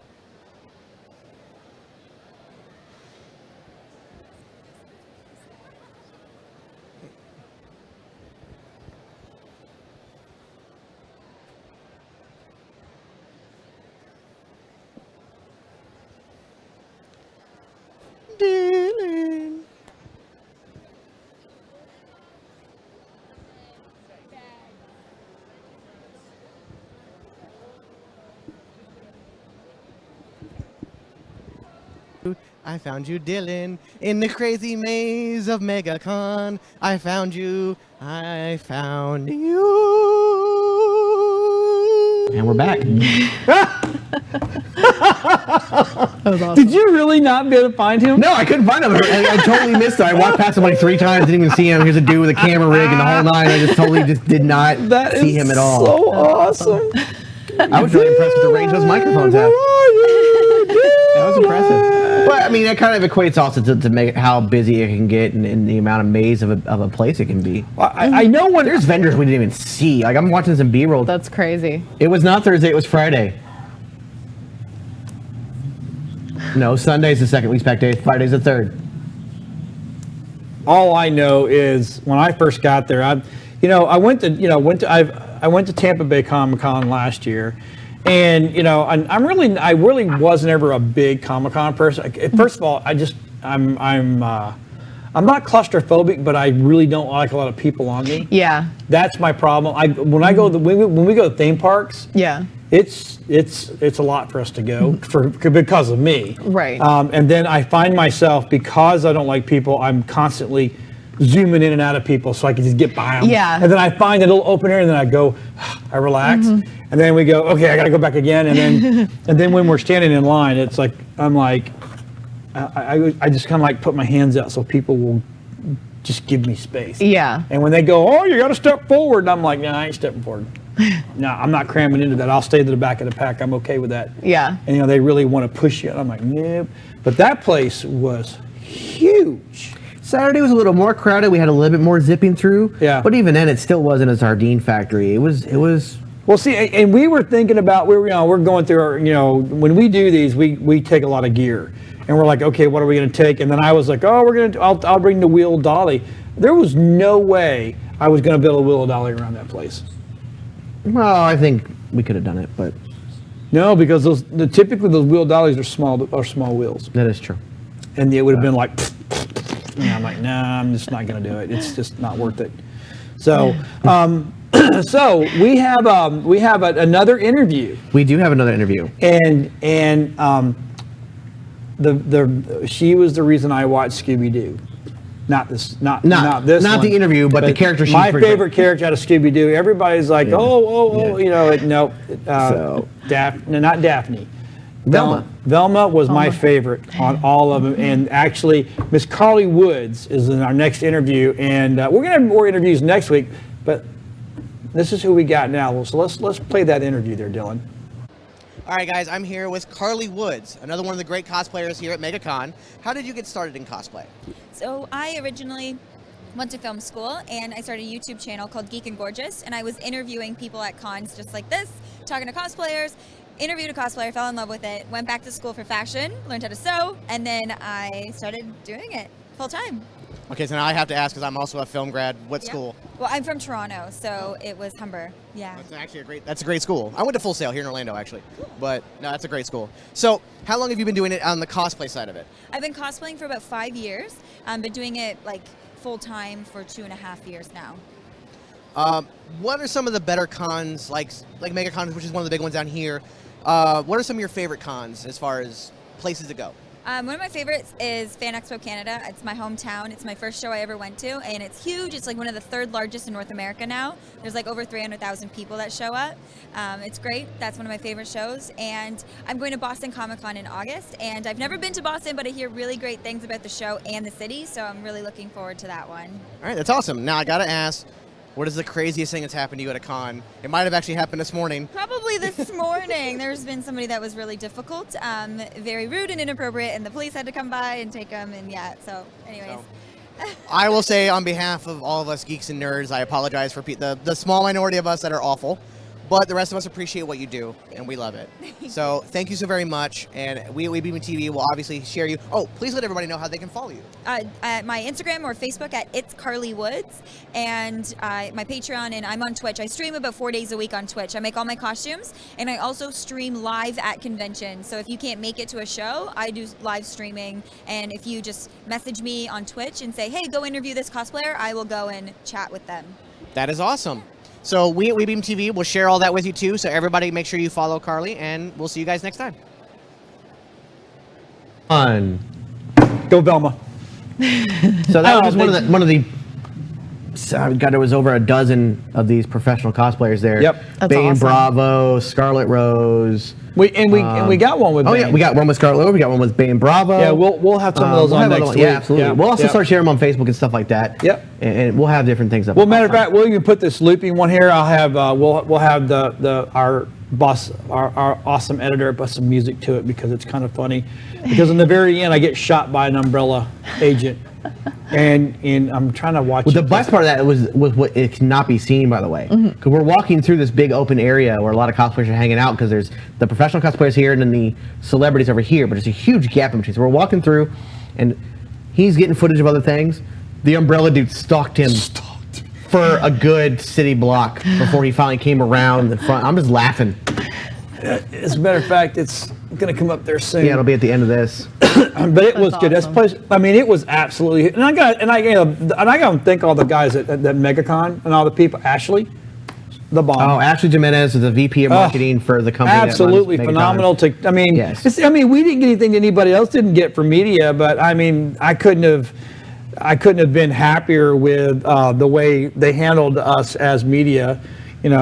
Dylan. I found you, Dylan, in the crazy maze of MegaCon. I found you. I found you. And we're back. That was awesome. Did you really not be able to find him? No, I couldn't find him. I totally missed it. I walked past him like 3 times, didn't even see him. Here's a dude with a camera rig and the whole nine. I just totally did not see him at all. So awesome. I was really impressed with the range those microphones have. That was impressive. But I mean, that kind of equates also to make how busy it can get and the amount of maze of a place it can be. Well, I know when There's vendors we didn't even see. Like I'm watching some B-roll. That's crazy. It was not Thursday. It was Friday. No, Sunday's the second week's back day. Friday's the third. all I know is when I first got there, I went to Tampa Bay Comic-Con last year. And I really wasn't ever a big Comic-Con person. First of all, I'm not claustrophobic, but I really don't like a lot of people on me. Yeah. That's my problem. When we go to theme parks, Yeah. it's a lot for us to go because of me. Right. And then I find myself, because I don't like people, I'm constantly zooming in and out of people so I could just get by them. Yeah. And then I find a little open area and then I go, I relax. Mm-hmm. And then we go, okay, I got to go back again. And then when we're standing in line, it's like, I'm like, I just kind of like put my hands out so people will just give me space. Yeah. And when they go, oh, you got to step forward. And I'm like, no, I ain't stepping forward. No, I'm not cramming into that. I'll stay to the back of the pack. I'm okay with that. Yeah. And, they really want to push you. And I'm like, nope. But that place was huge. Saturday was a little more crowded. We had a little bit more zipping through. Yeah. But even then, it still wasn't a sardine factory. It was. Well, see, and we were thinking about, we're going through our, when we do these, we take a lot of gear. And we're like, okay, what are we going to take? And then I was like, oh, I'll bring the wheel dolly. There was no way I was going to build a wheel dolly around that place. Well, I think we could have done it, but no, because typically those wheel dollies are small wheels. That is true. And it would have been like, and I'm like, nah, I'm just not going to do it. It's just not worth it. So, so we have another interview. We do have another interview. And she was the reason I watched Scooby-Doo. Not this Not one, the interview, but the character. My favorite character out of Scooby-Doo. Everybody's like, not Daphne. Velma was my favorite on all of them. And actually, Miss Carly Woods is in our next interview. And we're going to have more interviews next week. But this is who we got now. So let's play that interview there, Dylan. All right, guys, I'm here with Carly Woods, another one of the great cosplayers here at MegaCon. How did you get started in cosplay? So I originally went to film school and I started a YouTube channel called Geek and Gorgeous, and I was interviewing people at cons just like this, talking to cosplayers, interviewed a cosplayer, fell in love with it, went back to school for fashion, learned how to sew, and then I started doing it full time. Okay, so now I have to ask because I'm also a film grad. What school? Well, I'm from Toronto, so it was Humber. Yeah. That's actually a great school. I went to Full Sail here in Orlando, actually. But no, that's a great school. So how long have you been doing it on the cosplay side of it? I've been cosplaying for about 5 years. I've been doing it like full time for 2.5 years now. What are some of the better cons, like MegaCon, which is one of the big ones down here? What are some of your favorite cons as far as places to go? One of my favorites is Fan Expo Canada. It's my hometown. It's my first show I ever went to, and it's huge. It's like one of the third largest in North America now. There's like over 300,000 people that show up. It's great. That's one of my favorite shows. And I'm going to Boston Comic Con in August, and I've never been to Boston, but I hear really great things about the show and the city, so I'm really looking forward to that one. All right, that's awesome. Now I gotta ask, what is the craziest thing that's happened to you at a con? It might have actually happened this morning. Probably this morning. There's been somebody that was really difficult, very rude and inappropriate, and the police had to come by and take them, and yeah, so anyways. I will say on behalf of all of us geeks and nerds, I apologize for the small minority of us that are awful. But the rest of us appreciate what you do, and we love it. So thank you so very much, and we at WeBeam TV will obviously share you. Oh, please let everybody know how they can follow you. At my Instagram or Facebook at It's Carly Woods, and my Patreon, and I'm on Twitch. I stream about 4 days a week on Twitch. I make all my costumes, and I also stream live at conventions. So if you can't make it to a show, I do live streaming, and if you just message me on Twitch and say, hey, go interview this cosplayer, I will go and chat with them. That is awesome. So we at WeBeam TV will share all that with you too. So everybody make sure you follow Carly, and we'll see you guys next time. Fun. Go Velma. So that was one of the God, there was over a dozen of these professional cosplayers there. Yep. That's Bane awesome. Bravo, Scarlet Rose. We got one with Bane. Oh yeah, we got one with Scarlet Rose. We got one with Bane Bravo. Yeah, we'll have some of those on next week. Yeah, absolutely. Yeah. We'll also Yep. start sharing them on Facebook and stuff like that. Yep. And we'll have different things up. Well, matter of fact, we'll even put this looping one here. I'll have we'll have our boss, our awesome editor, put some music to it because it's kind of funny. Because in the very end, I get shot by an umbrella agent, and I'm trying to watch. Well, the best part of that was what it cannot be seen, by the way, because we're walking through this big open area where a lot of cosplayers are hanging out because there's the professional cosplayers here and then the celebrities over here, but there's a huge gap in between. So we're walking through, and he's getting footage of other things. The umbrella dude stalked him for a good city block before he finally came around the front. I'm just laughing. As a matter of fact, it's going to come up there soon. Yeah, it'll be at the end of this. But it was good. That's place. I mean, it was absolutely. And I got to thank all the guys at MegaCon and all the people. Ashley, the bomb. Oh, Ashley Jimenez is the VP of marketing for the company. Absolutely that runs phenomenal. MegaCon. Yes. We didn't get anything that anybody else didn't get from media, but I mean, I couldn't have. I couldn't have been happier with the way they handled us as media.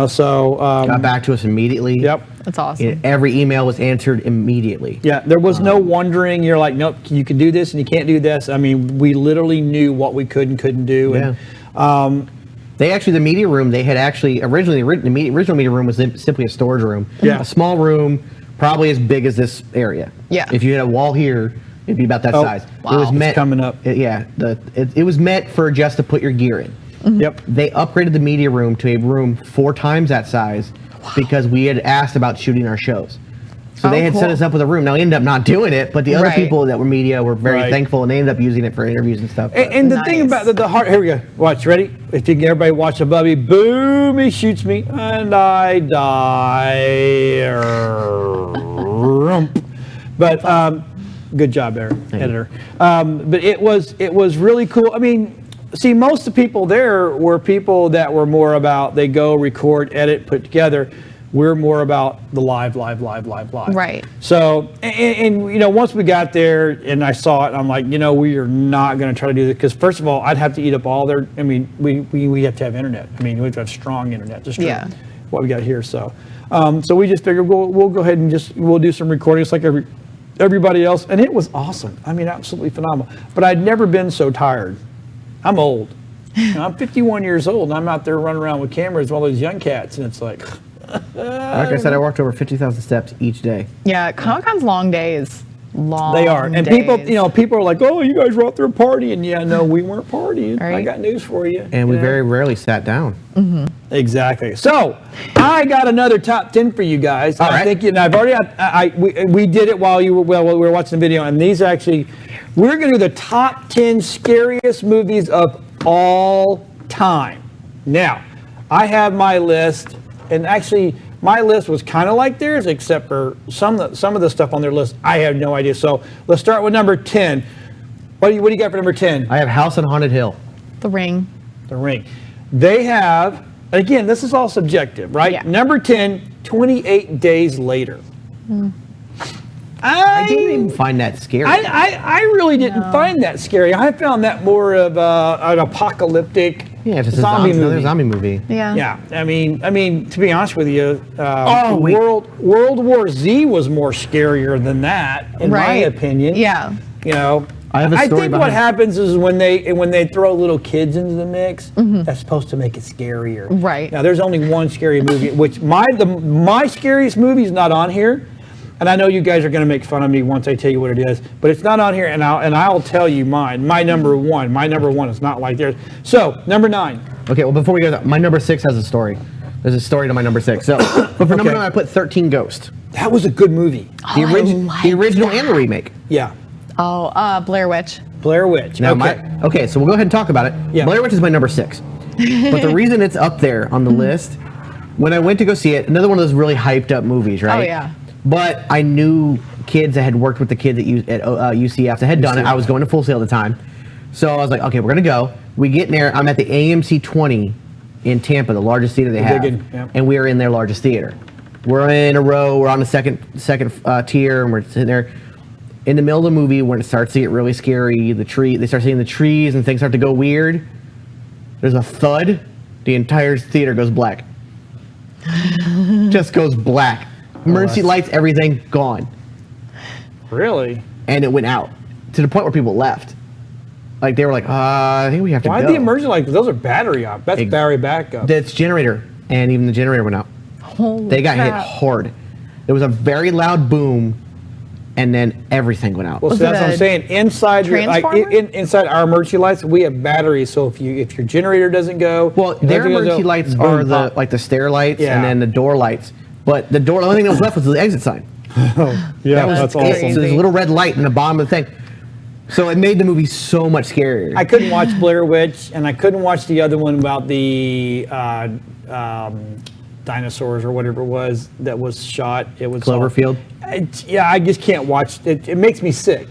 So got back to us immediately. Yep. That's awesome. Every email was answered immediately. Yeah, there was no wondering. You're like, nope, you can do this and you can't do this. I mean, we literally knew what we could and couldn't do. Yeah. And, the media room, they had actually, originally, the original media room was simply a storage room. Yeah. A small room, probably as big as this area. Yeah. If you had a wall here, it'd be about that size. Wow. It was meant, It's coming up. It was meant for just to put your gear in. Yep. They upgraded the media room to a room 4 times that size because we had asked about shooting our shows. So they had set us up with a room. Now, we ended up not doing it, but the other people that were media were very thankful, and they ended up using it for interviews and stuff. And the thing about the heart, here we go. Watch, ready? If you can, everybody watch above me. Boom, he shoots me, and I die. But good job, editor. But it was really cool. I mean, see, most of the people there were people that were more about they go, record, edit, put together. We're more about the live. Right. So, and once we got there and I saw it, I'm like, we are not going to try to do this because first of all, I'd have to eat up all their. I mean, we have to have internet. I mean, we have to have strong internet. Just what we got here. So, so we just figured we'll go ahead and we'll do some recordings like everybody else, and it was awesome. I mean, absolutely phenomenal. But I'd never been so tired. I'm old. I'm 51 years old, and I'm out there running around with cameras with all those young cats, and it's like. Like I said, I walked over 50,000 steps each day. Yeah, Comic-Con's long days. They are. And days. people are like, oh, you guys were out there partying. Yeah, no, we weren't partying. Right. I got news for you. And we very rarely sat down. Mm-hmm. Exactly. So I got another top 10 for you guys. All right. And I've already, we did it while we were watching the video. And these actually, we're going to do the top 10 scariest movies of all time. Now, I have my list. And actually, my list was kind of like theirs, except for some of the stuff on their list, I have no idea. So let's start with number 10. What do you got for number 10? I have House on Haunted Hill. The Ring. The Ring. They have, again, this is all subjective, right? Yeah. Number 10, 28 Days Later. I didn't even find that scary. I really didn't find that scary. I found that more of an apocalyptic just another zombie movie. Yeah. Yeah, I mean, to be honest with you, wait. World War Z was more scarier than that, in my opinion. Yeah. I have a story think what happens is when they throw little kids into the mix, that's supposed to make it scarier. Right. Now, there's only one scary movie, which my scariest movie is not on here. And I know you guys are going to make fun of me once I tell you what it is, but it's not on here, and I'll tell you mine. My number one is not like theirs. So, number 9. Okay, well, before we go there, my number 6 has a story. There's a story to my number 6. So, but for number 9, I put 13 Ghosts. That was a good movie. The original and the remake. Yeah. Oh, Blair Witch. Blair Witch. Now, Okay. so we'll go ahead and talk about it. Yeah. Blair Witch is my number 6. But the reason it's up there on the list, when I went to go see it, another one of those really hyped up movies, right? Oh, yeah. But I knew kids that had worked with the kids at UCF that had done it. I was going to Full Sail at the time. So I was like, okay, we're going to go. We get in there. I'm at the AMC 20 in Tampa, the largest theater they have. And we are in their largest theater. We're in a row. We're on the second tier, and we're sitting there. In the middle of the movie, when it starts to get really scary, they start seeing the trees and things start to go weird. There's a thud. The entire theater goes black. Just goes black. Emergency lights, everything gone. Really? And it went out to the point where people left. Like they were like, I think we have to go. Why the emergency lights? Those are battery up. That's battery backup. That's generator, and even the generator went out. They got hit hard. There was a very loud boom, and then everything went out. Well, so that's what I'm saying. Inside inside our emergency lights, we have batteries. So if your generator doesn't go, their emergency lights are the stair lights and then the door lights. But the only thing that was left was the exit sign. That's awesome. So there's a little red light in the bottom of the thing. So it made the movie so much scarier. I couldn't watch Blair Witch, and I couldn't watch the other one about the dinosaurs or whatever it was that was shot. It was Cloverfield. I just can't watch it. It makes me sick.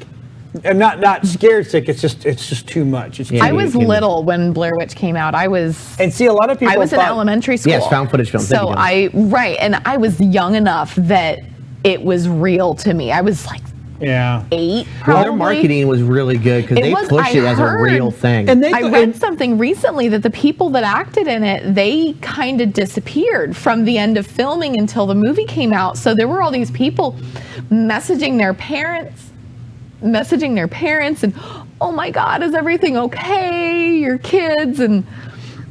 I'm not scared sick. It's just too much. I was little when Blair Witch came out. And see, a lot of people. I was in elementary school. Yes, found footage films. So and I was young enough that it was real to me. I was like Yeah. 8. Well, Probably. their marketing was really good because they pushed it as a real thing. And I read something recently that the people that acted in it, they kind of disappeared from the end of filming until the movie came out. So there were all these people messaging their parents, and, oh my God, is everything okay? Your kids, and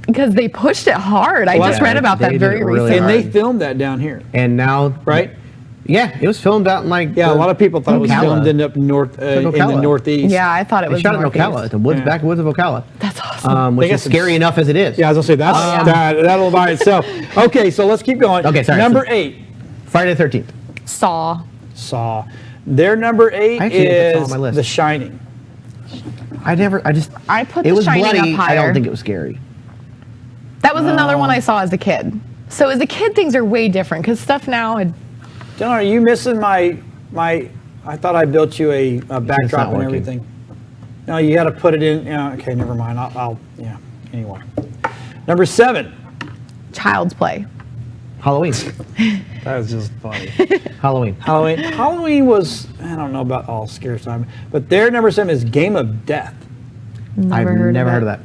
because they pushed it hard. I just read about that very recently. And they filmed that down here. And now, right? Yeah, it was filmed out in a lot of people thought it was filmed in up north in the northeast. Yeah, I thought it was. They shot in northeast. Ocala, the woods, backwoods of Ocala. That's awesome. Which is scary enough as it is. Yeah, I was gonna say that'll by itself. Okay, so let's keep going. Okay, sorry. Number 8, Friday the 13th. Saw. Their number 8 I actually didn't put Saw on is my list. The Shining. I put it The was Shining bloody. up higher. I don't think it was scary. That was another one I saw as a kid. So as a kid, things are way different because stuff now. John, are you missing my? I thought I built you a backdrop and working. everything. No, you got to put it in. Yeah, okay, never mind. Yeah. Anyway, number 7. Child's Play. Halloween. That was just funny. Halloween. Halloween was, I don't know about all scary time, but their number 7 is Game of Death. I've never heard of that.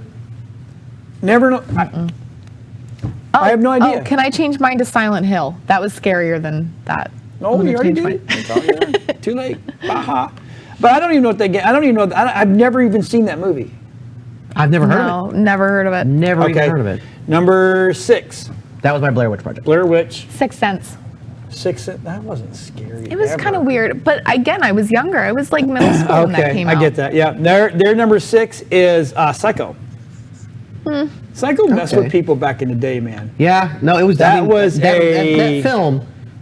Never know. I have no idea. Oh, can I change mine to Silent Hill? That was scarier than that. No, I'm you gonna already change did mine. it. It's all there. Too late. Baha. But I don't even know what they get. I don't even know. I've never even seen that movie. I've never heard of No, never heard of it. it. Never even heard of it. Number 6. That was my Blair Witch Project. Blair Witch. Sixth Sense. That wasn't scary. It was kind of weird, but again, I was younger. I was like middle school when that Okay, came I out. get that. Yeah, their number 6 is Psycho. Psycho messed with people back in the day, man. Yeah, no, it was. That was a-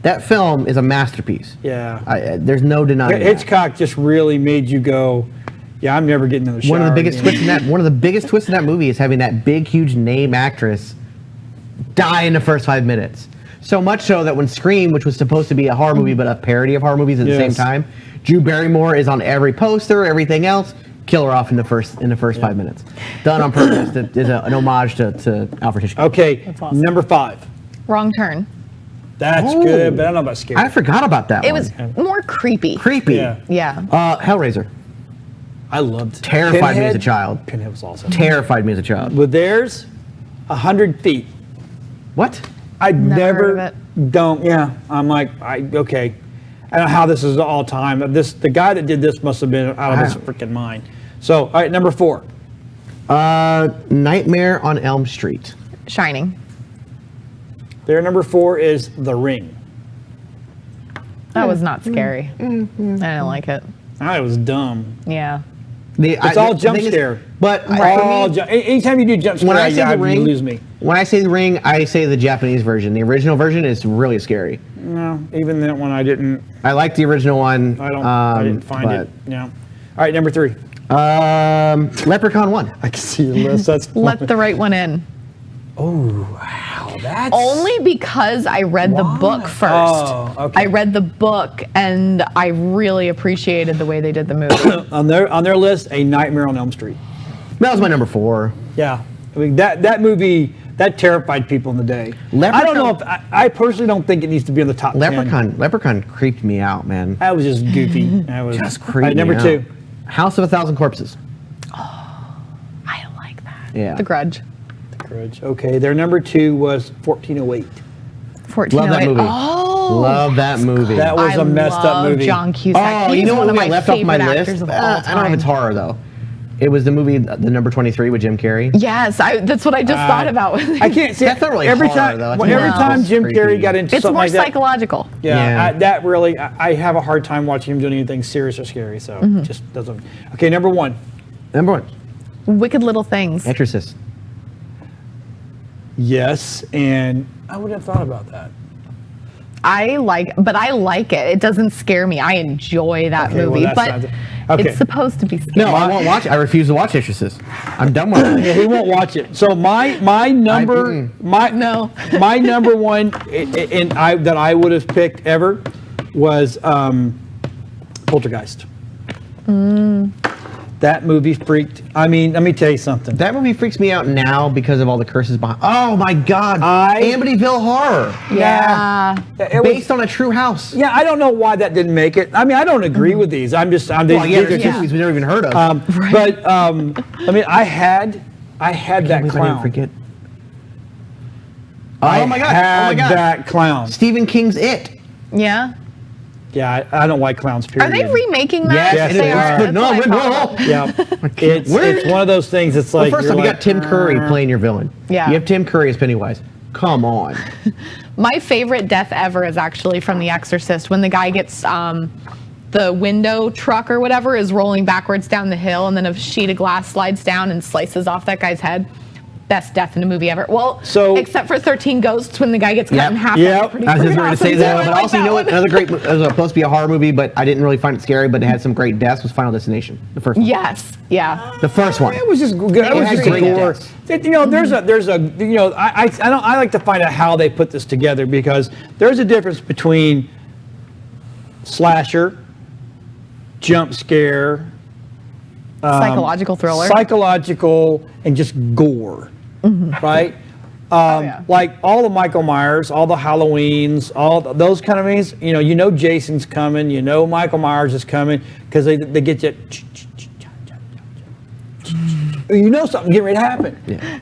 That film is a masterpiece. Yeah. There's no denying that. Hitchcock just really made you go, yeah, I'm never getting in the shower. One of the biggest again. twists in that. One of the biggest twists in that movie is having that big, huge name actress die in the first 5 minutes. So much so that when Scream, which was supposed to be a horror movie but a parody of horror movies at the same time, Drew Barrymore is on every poster, everything else. Kill her off in the first 5 minutes. Done on purpose. That is an homage to Alfred Hitchcock. Okay, number 5. Wrong Turn. That's good, but I don't know about scary. I forgot about that It one. was more creepy. Creepy. Yeah. Hellraiser. I loved it. Terrified me as a Pinhead. child. Pinhead was awesome. Terrified me as a child. With theirs, 100 Feet. What? I'd Never heard never, don't, yeah. I'm like, okay. I don't know how this is all time. The guy that did this must have been out of his freaking mind. So, all right, number 4. Nightmare on Elm Street. Shining. Their number 4 is The Ring. That was not scary. I didn't like it. It was dumb. Yeah. It's all jump scare. But anytime you do jump scare, when I say The Ring, you lose me. When I say The Ring, I say the Japanese version. The original version is really scary. No, even that one I didn't. I like the original one. I didn't find it. Yeah. All right, number 3. Leprechaun 1. I can see your list. That's Let the Right One In. Oh, wow. That's Only because I read the book first. Oh, okay. I read the book and I really appreciated the way they did the movie. on their list, A Nightmare on Elm Street. That was my number 4. Yeah. I mean, that movie, that terrified people in the day. I don't know if, I personally don't think it needs to be in the top 10. Leprechaun creeped me out, man. That was just goofy. That was Just all right, creeped me number out. 2. House of a Thousand Corpses. I like that. Yeah. The Grudge. Grudge. Okay, their number 2 was 1408. 1408. Love that movie. Oh, Love that movie. That was a messed up movie. John Cusack. Oh, He's you know one what of movie I my left off my favorite list? actors of all I don't know if time. it's horror, though. It was the movie, the number 23 with Jim Carrey. Yes, that's what I just thought about. I can't see That's not really every horror, time. though. That's Every more time just Jim creepy. Carrey got into It's something more like that, psychological. yeah. That really, I have a hard time watching him doing anything serious or scary. So it just doesn't. Okay, number 1. Number 1. Wicked Little Things. Exorcist. Yes, and I wouldn't have thought about that. I like it. It doesn't scare me. I enjoy that Okay, well, movie, that but sounds- okay. it's supposed to be scary. No, I won't watch it. I refuse to watch Exorcist. I'm done with Yeah, it. he won't watch it. So my number my number 1 that I would have picked ever was Poltergeist. That movie freaked. I mean, let me tell you something. That movie freaks me out now because of all the curses behind. Oh my God! Amityville Horror. Yeah. Based on a true house. Yeah, I don't know why that didn't make it. I mean, I don't agree with these. I'm just. Well, yeah, there's two movies we never even heard of. But I mean, I had that clown. I didn't forget. I Oh my God! had Oh my God! that clown. Stephen King's It. Yeah. Yeah, I don't like clowns. Are Period. they remaking that? Yes, They are. That's No, what I thought. Yeah, it's one of those things. It's like Well, first off, you got Tim Curry playing your villain. Yeah. You have Tim Curry as Pennywise. Come on. My favorite death ever is actually from The Exorcist when the guy gets the window truck or whatever is rolling backwards down the hill and then a sheet of glass slides down and slices off that guy's head. Best death in a movie ever. Well, except for 13 Ghosts when the guy gets cut in half. Yep. Pretty I was just freaking going to awesome say that. too. But I also, like you know that what? Another great, it was supposed to be a horror movie, but I didn't really find it scary, but it had some great deaths, was Final Destination. The first one. Yes. Yeah. The first one. It was just good. It was just great gore. deaths. You know, there's a you know, I like to find out how they put this together because there's a difference between slasher, jump scare, Psychological thriller. psychological, and just gore, right? Like all the Michael Myers, all the Halloweens, all those kind of things. You know Jason's coming. You know Michael Myers is coming because they get you. You know something getting ready to happen,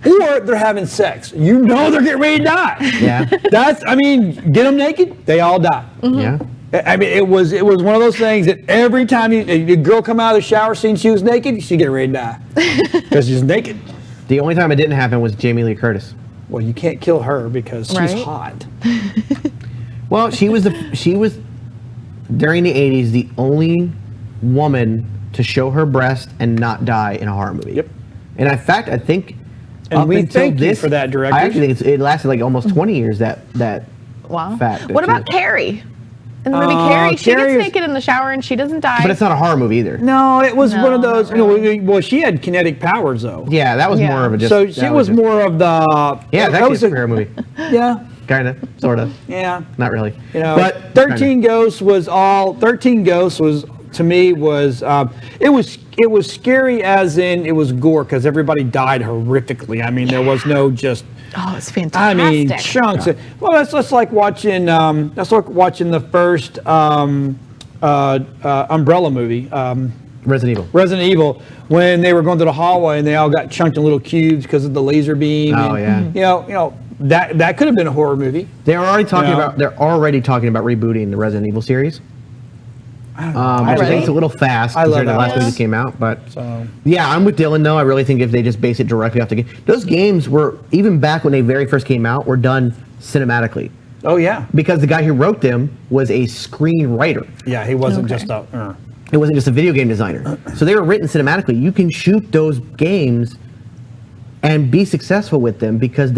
or they're having sex. You know they're getting ready to die. Yeah, I mean, get them naked, they all die. Yeah. I mean, it was one of those things that every time the girl come out of the shower scene, she was naked, she get ready to die because she's naked. The only time it didn't happen was Jamie Lee Curtis. Well, you can't kill her because she's hot. Well, she was during the 80s the only woman to show her breast and not die in a horror movie. Yep. And in fact, I think And up we until thank you this, for that, directors. I actually think it lasted like almost 20 years that Wow. fact. What about Carrie? In the movie Carrie, she Carrie gets naked in the shower and she doesn't die. But it's not a horror movie either. No, it was one of No, those. not really. Well, she had kinetic powers though. Yeah, that was Yeah. more of a just. So she was more of the. Yeah, that was a superhero movie. Yeah, Kind of, sort of. yeah. Not really. But 13 Ghosts was all. 13 Ghosts was to me was it was scary as in it was gore because everybody died horrifically. I mean, there was no just. Oh, it's fantastic. I mean, chunks. Well, that's like watching. That's like watching the first Umbrella movie. Resident Evil, when they were going to the hallway and they all got chunked in little cubes because of the laser beam. Oh, yeah. You know that could have been a horror movie. They're already talking Yeah. about. They're already talking about rebooting the Resident Evil series. Which I think it's a little fast I love compared to the that last one. movie that came out, but So yeah, I'm with Dylan though. I really think if they just base it directly off the game, those games were even back when they very first came out were done cinematically oh yeah, because the guy who wrote them was a screenwriter. yeah, he wasn't just a. It wasn't just a video game designer. So they were written cinematically. You can shoot those games and be successful with them because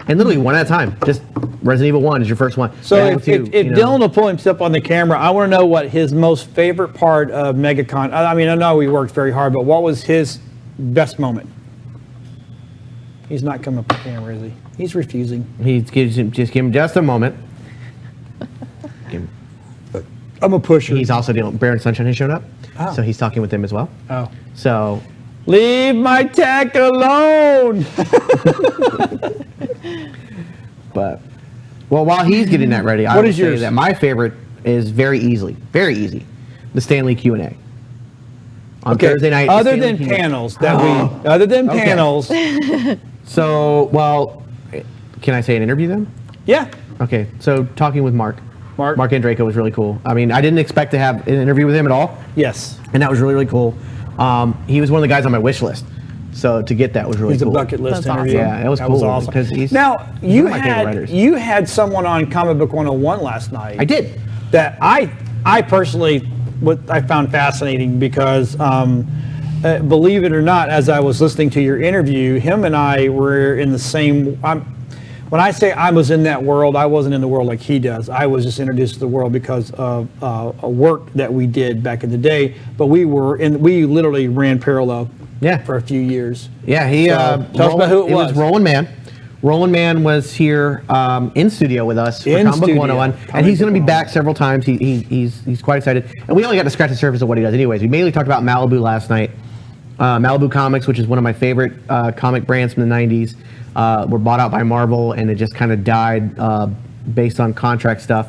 and literally one at a time. Just Resident Evil 1 is your first one. So Resident if Evil 2, you know. Dylan will pull himself on the camera, I want to know what his most favorite part of MegaCon. I mean, I know he worked very hard, but what was his best moment? He's not coming up on camera, is he? He's refusing. Just give him just a moment. I'm a pusher. He's also dealing. Baron Sunshine has shown up, Oh. so he's talking with them as well. Oh. So Leave my tech alone. But while he's getting that ready, I What will is say yours? that my favorite is very easy, the Stanley Q&A on Thursday night. Other Stanley than Q&A. panels that other than Okay. panels. So, can I say an interview then? Yeah. Okay, so talking with Mark Andraco was really cool. I mean, I didn't expect to have an interview with him at all. Yes. And that was really, really cool. He was one of the guys on my wish list. So to get that was really He's cool. a bucket list That's interview. Yeah, it was That cool. awesome. Because he's Now one you of my favorite writers. had someone on Comic Book 101 last night. I did. That I personally I found fascinating because believe it or not, as I was listening to your interview, him and I were in the same. When I say I was in that world, I wasn't in the world like he does. I was just introduced to the world because of a work that we did back in the day. But we literally ran parallel. Yeah. For a few years. Yeah, he So, tell us about who it was. Roland Mann. Roland Mann was here in studio with us for In Comic Book studio. 101, and Comic he's going to be Book back several times. He's quite excited, and we only got to scratch the surface of what he does. Anyways, we mainly talked about Malibu last night. Malibu Comics, which is one of my favorite comic brands from the 90s, were bought out by Marvel, and it just kind of died based on contract stuff.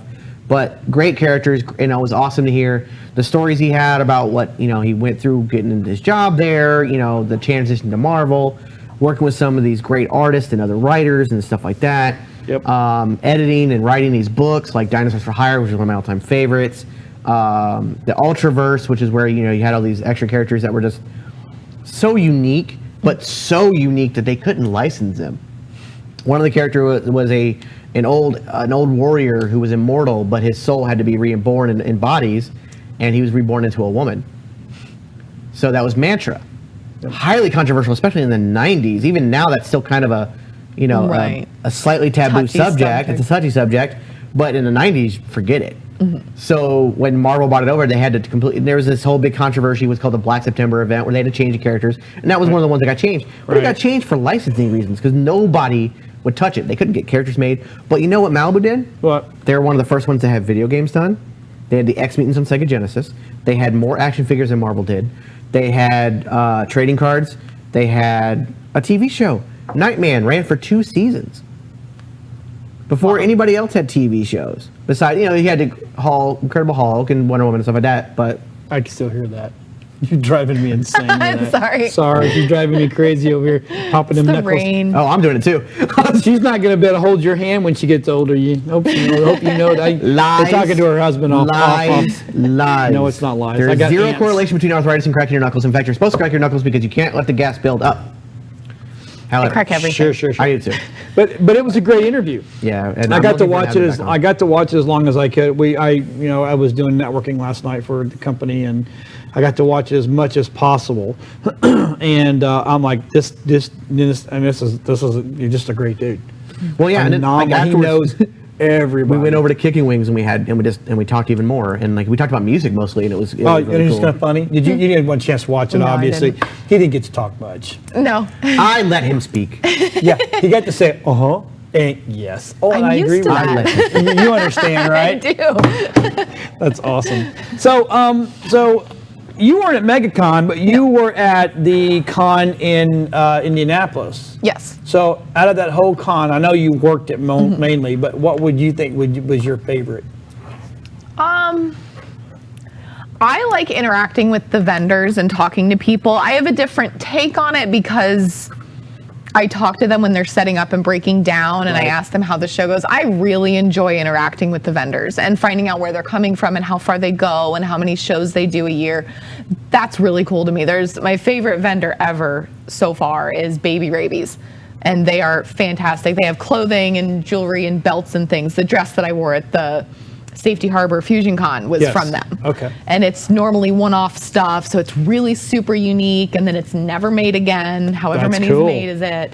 But great characters, it was awesome to hear the stories he had about what he went through getting into his job there, the transition to Marvel, working with some of these great artists and other writers and stuff like that. Yep. Editing and writing these books like Dinosaurs for Hire, which is one of my all-time favorites. The Ultraverse, which is where you had all these extra characters that were just so unique, but so unique that they couldn't license them. One of the characters was an old warrior who was immortal, but his soul had to be reborn in bodies, and he was reborn into a woman. So that was Mantra. Highly controversial, especially in the 90s. Even now, that's still kind of a Right. a slightly taboo Touchy subject. It's a touchy subject, but in the 90s, forget it. So when Marvel brought it over, they had to completely. There was this whole big controversy, what's called the Black September event, where they had to change the characters, and that was one of the ones that got changed. But it got changed for licensing reasons because nobody would touch it. They couldn't get characters made. But you know what Malibu did? What? They were one of the first ones to have video games done. They had the X-Mutants on Sega Genesis. They had more action figures than Marvel did. They had trading cards. They had a TV show. Nightman ran for 2 seasons before anybody else had TV shows. Besides, you had Incredible Hulk and Wonder Woman and stuff like that. But I can still hear that. You're driving me insane. I'm sorry. Sorry, you're driving me crazy over here, popping them the knuckles. rain. Oh, I'm doing it too. She's not going to be able to hold your hand when she gets older. You hope you know that. Lies. They're talking to her husband off. Lies. Lies. No, it's not lies. There I is got zero ants. correlation between arthritis and cracking your knuckles. In fact, you're supposed to crack your knuckles because you can't let the gas build up. However, I crack everything. Sure. I do too. But it was a great interview. Yeah, and I I'm got to looking for watch having it back on. I got to watch it as long as I could. I was doing networking last night for the company, and I got to watch it as much as possible. And I'm like, this is you're just a great dude. Well, yeah, and then, like, Phenomenal. He afterwards, knows everybody. we went over to Kicking Wings and we talked even more, and like we talked about music mostly, and it was Oh, really and it's cool. kind of funny. You didn't want a chance to watch it, No, I obviously. didn't. He didn't get to talk much. No. I let him speak. Yeah, he got to say, and yes. Oh, and I'm I used agree to with that. you. You understand, right? I do. That's awesome. So you weren't at MegaCon, but you were at the con in Indianapolis. Yes. So out of that whole con, I know you worked it mainly, but what would you think was your favorite? I like interacting with the vendors and talking to people. I have a different take on it because I talk to them when they're setting up and breaking down, and I ask them how the show goes. I really enjoy interacting with the vendors and finding out where they're coming from and how far they go and how many shows they do a year. That's really cool to me. My favorite vendor ever so far is Baby Rabies, and they are fantastic. They have clothing and jewelry and belts and things. The dress that I wore at the Safety Harbor Fusion Con was from them. Okay. And it's normally one-off stuff, so it's really super unique, and then it's never made again. However That's many cool. is made is it.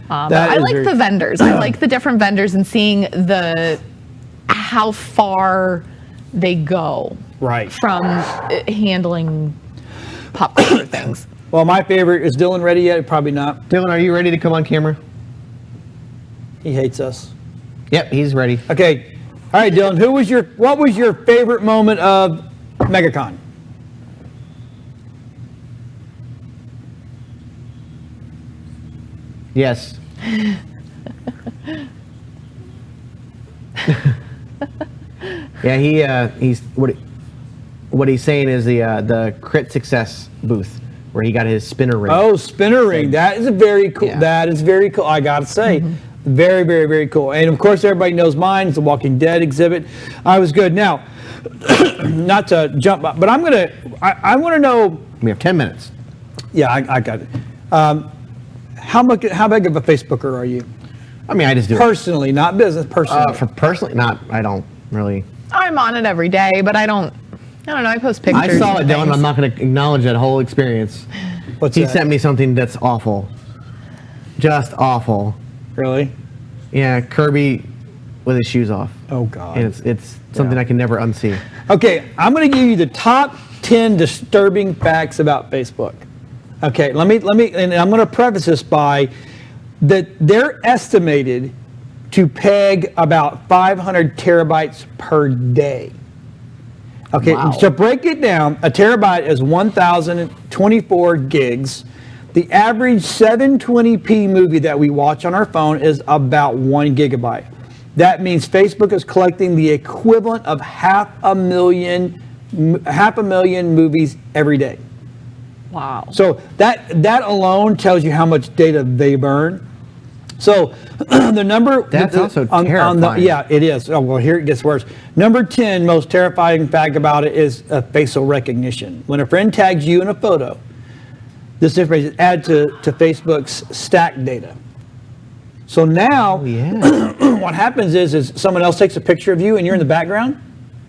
But That I is like very- the vendors. I like the different vendors and seeing how far they go Right. from handling pop culture things. Well, my favorite is Dylan ready yet? Probably not. Dylan, are you ready to come on camera? He hates us. Yep, he's ready. Okay. All right, Dylan. What was your favorite moment of MegaCon? Yes. Yeah, he's what he's saying is the Crit Success booth where he got his spinner ring. Oh, spinner ring. That is very cool. Yeah. That is very cool. I gotta say, very, very, very cool. And of course, everybody knows mine. It's the Walking Dead exhibit. I was good. Now, not to jump up, but I want to know. We have 10 minutes. Yeah, I got it. How big of a Facebooker are you? I mean, I just do Personally, not business. Personally. it. For personally, I don't really. I'm on it every day, but I don't know. I post pictures. I saw it, and Dylan. things. I'm not going to acknowledge that whole experience. What's He that? sent me something that's awful. Just awful. Really? Yeah, Kirby with his shoes off. Oh God. And it's something I can never unsee. Okay, I'm going to give you the top 10 disturbing facts about Facebook. Okay, let me, and I'm going to preface this by, that they're estimated to peg about 500 terabytes per day. Okay, Wow. to break it down, a terabyte is 1,024 gigs. The average 720p movie that we watch on our phone is about 1 gigabyte. That means Facebook is collecting the equivalent of half a million movies every day. Wow. So that alone tells you how much data they burn. So the number That's also terrifying. yeah, it is. Oh, well, here it gets worse. Number 10 most terrifying fact about it is facial recognition. When a friend tags you in a photo, this information is added to Facebook's stack data. So now, what happens is someone else takes a picture of you and you're in the background,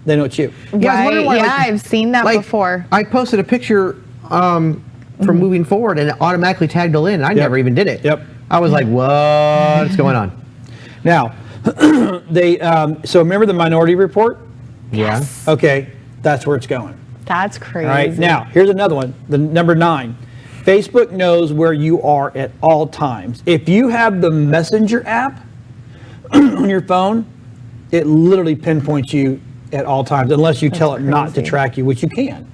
they know it's you. Yeah, I was wondering why, like- I've seen that before. I posted a picture from moving forward and it automatically tagged Lynn. And I never even did it. Yep. I was like, what's going on? Now, so remember the Minority Report? Yeah. Okay, that's where it's going. That's crazy. All right, now, here's another one, the number 9. Facebook knows where you are at all times. If you have the Messenger app on your phone, it literally pinpoints you at all times, unless you tell it not to track you, which you can.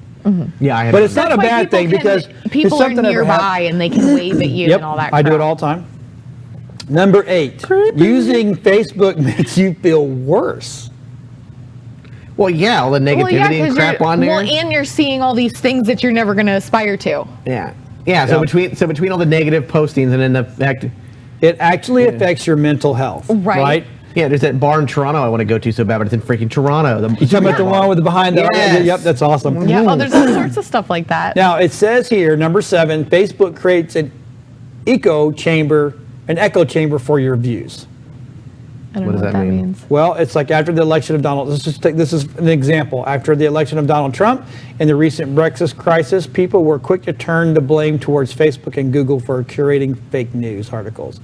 Yeah, I have. But it's not a bad thing because people if are something ever nearby and they can wave at you Yep, and all that I crap. do it all the time. Number 8, using Facebook makes you feel worse. Well, yeah, all the negativity and 'cause crap you're- on there. Well, and you're seeing all these things that you're never going to aspire to. Yeah. Yeah, so between all the negative postings and then the fact it actually affects your mental health. Right. Yeah, there's that bar in Toronto I want to go to so bad, but it's in freaking Toronto. You talking about the one with the behind the Yes. Yep, that's awesome. Yeah, oh, there's all sorts of stuff like that. Now it says here, number 7, Facebook creates an echo chamber for your views. I don't know what that means. Well, it's like after the election of Donald. This is an example. After the election of Donald Trump and the recent Brexit crisis, people were quick to turn the blame towards Facebook and Google for curating fake news articles.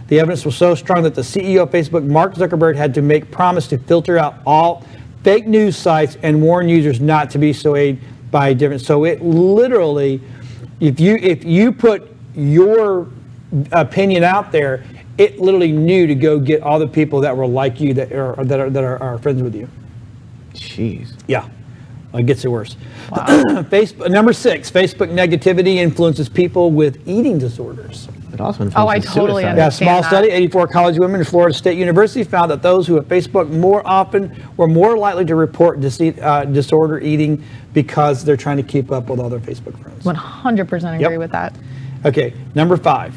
The evidence was so strong that the CEO of Facebook, Mark Zuckerberg, had to make promise to filter out all fake news sites and warn users not to be swayed by different. So it literally, if you put your opinion out there, it literally knew to go get all the people that were like you that are friends with you. Jeez. Yeah, it gets worse. Wow. Facebook, number 6, Facebook negativity influences people with eating disorders. It also influences I totally suicide. Yeah, a small study, 84 college women at Florida State University found that those who have Facebook more often were more likely to report disorder eating because they're trying to keep up with other Facebook friends. 100% agree with that. Okay, number 5.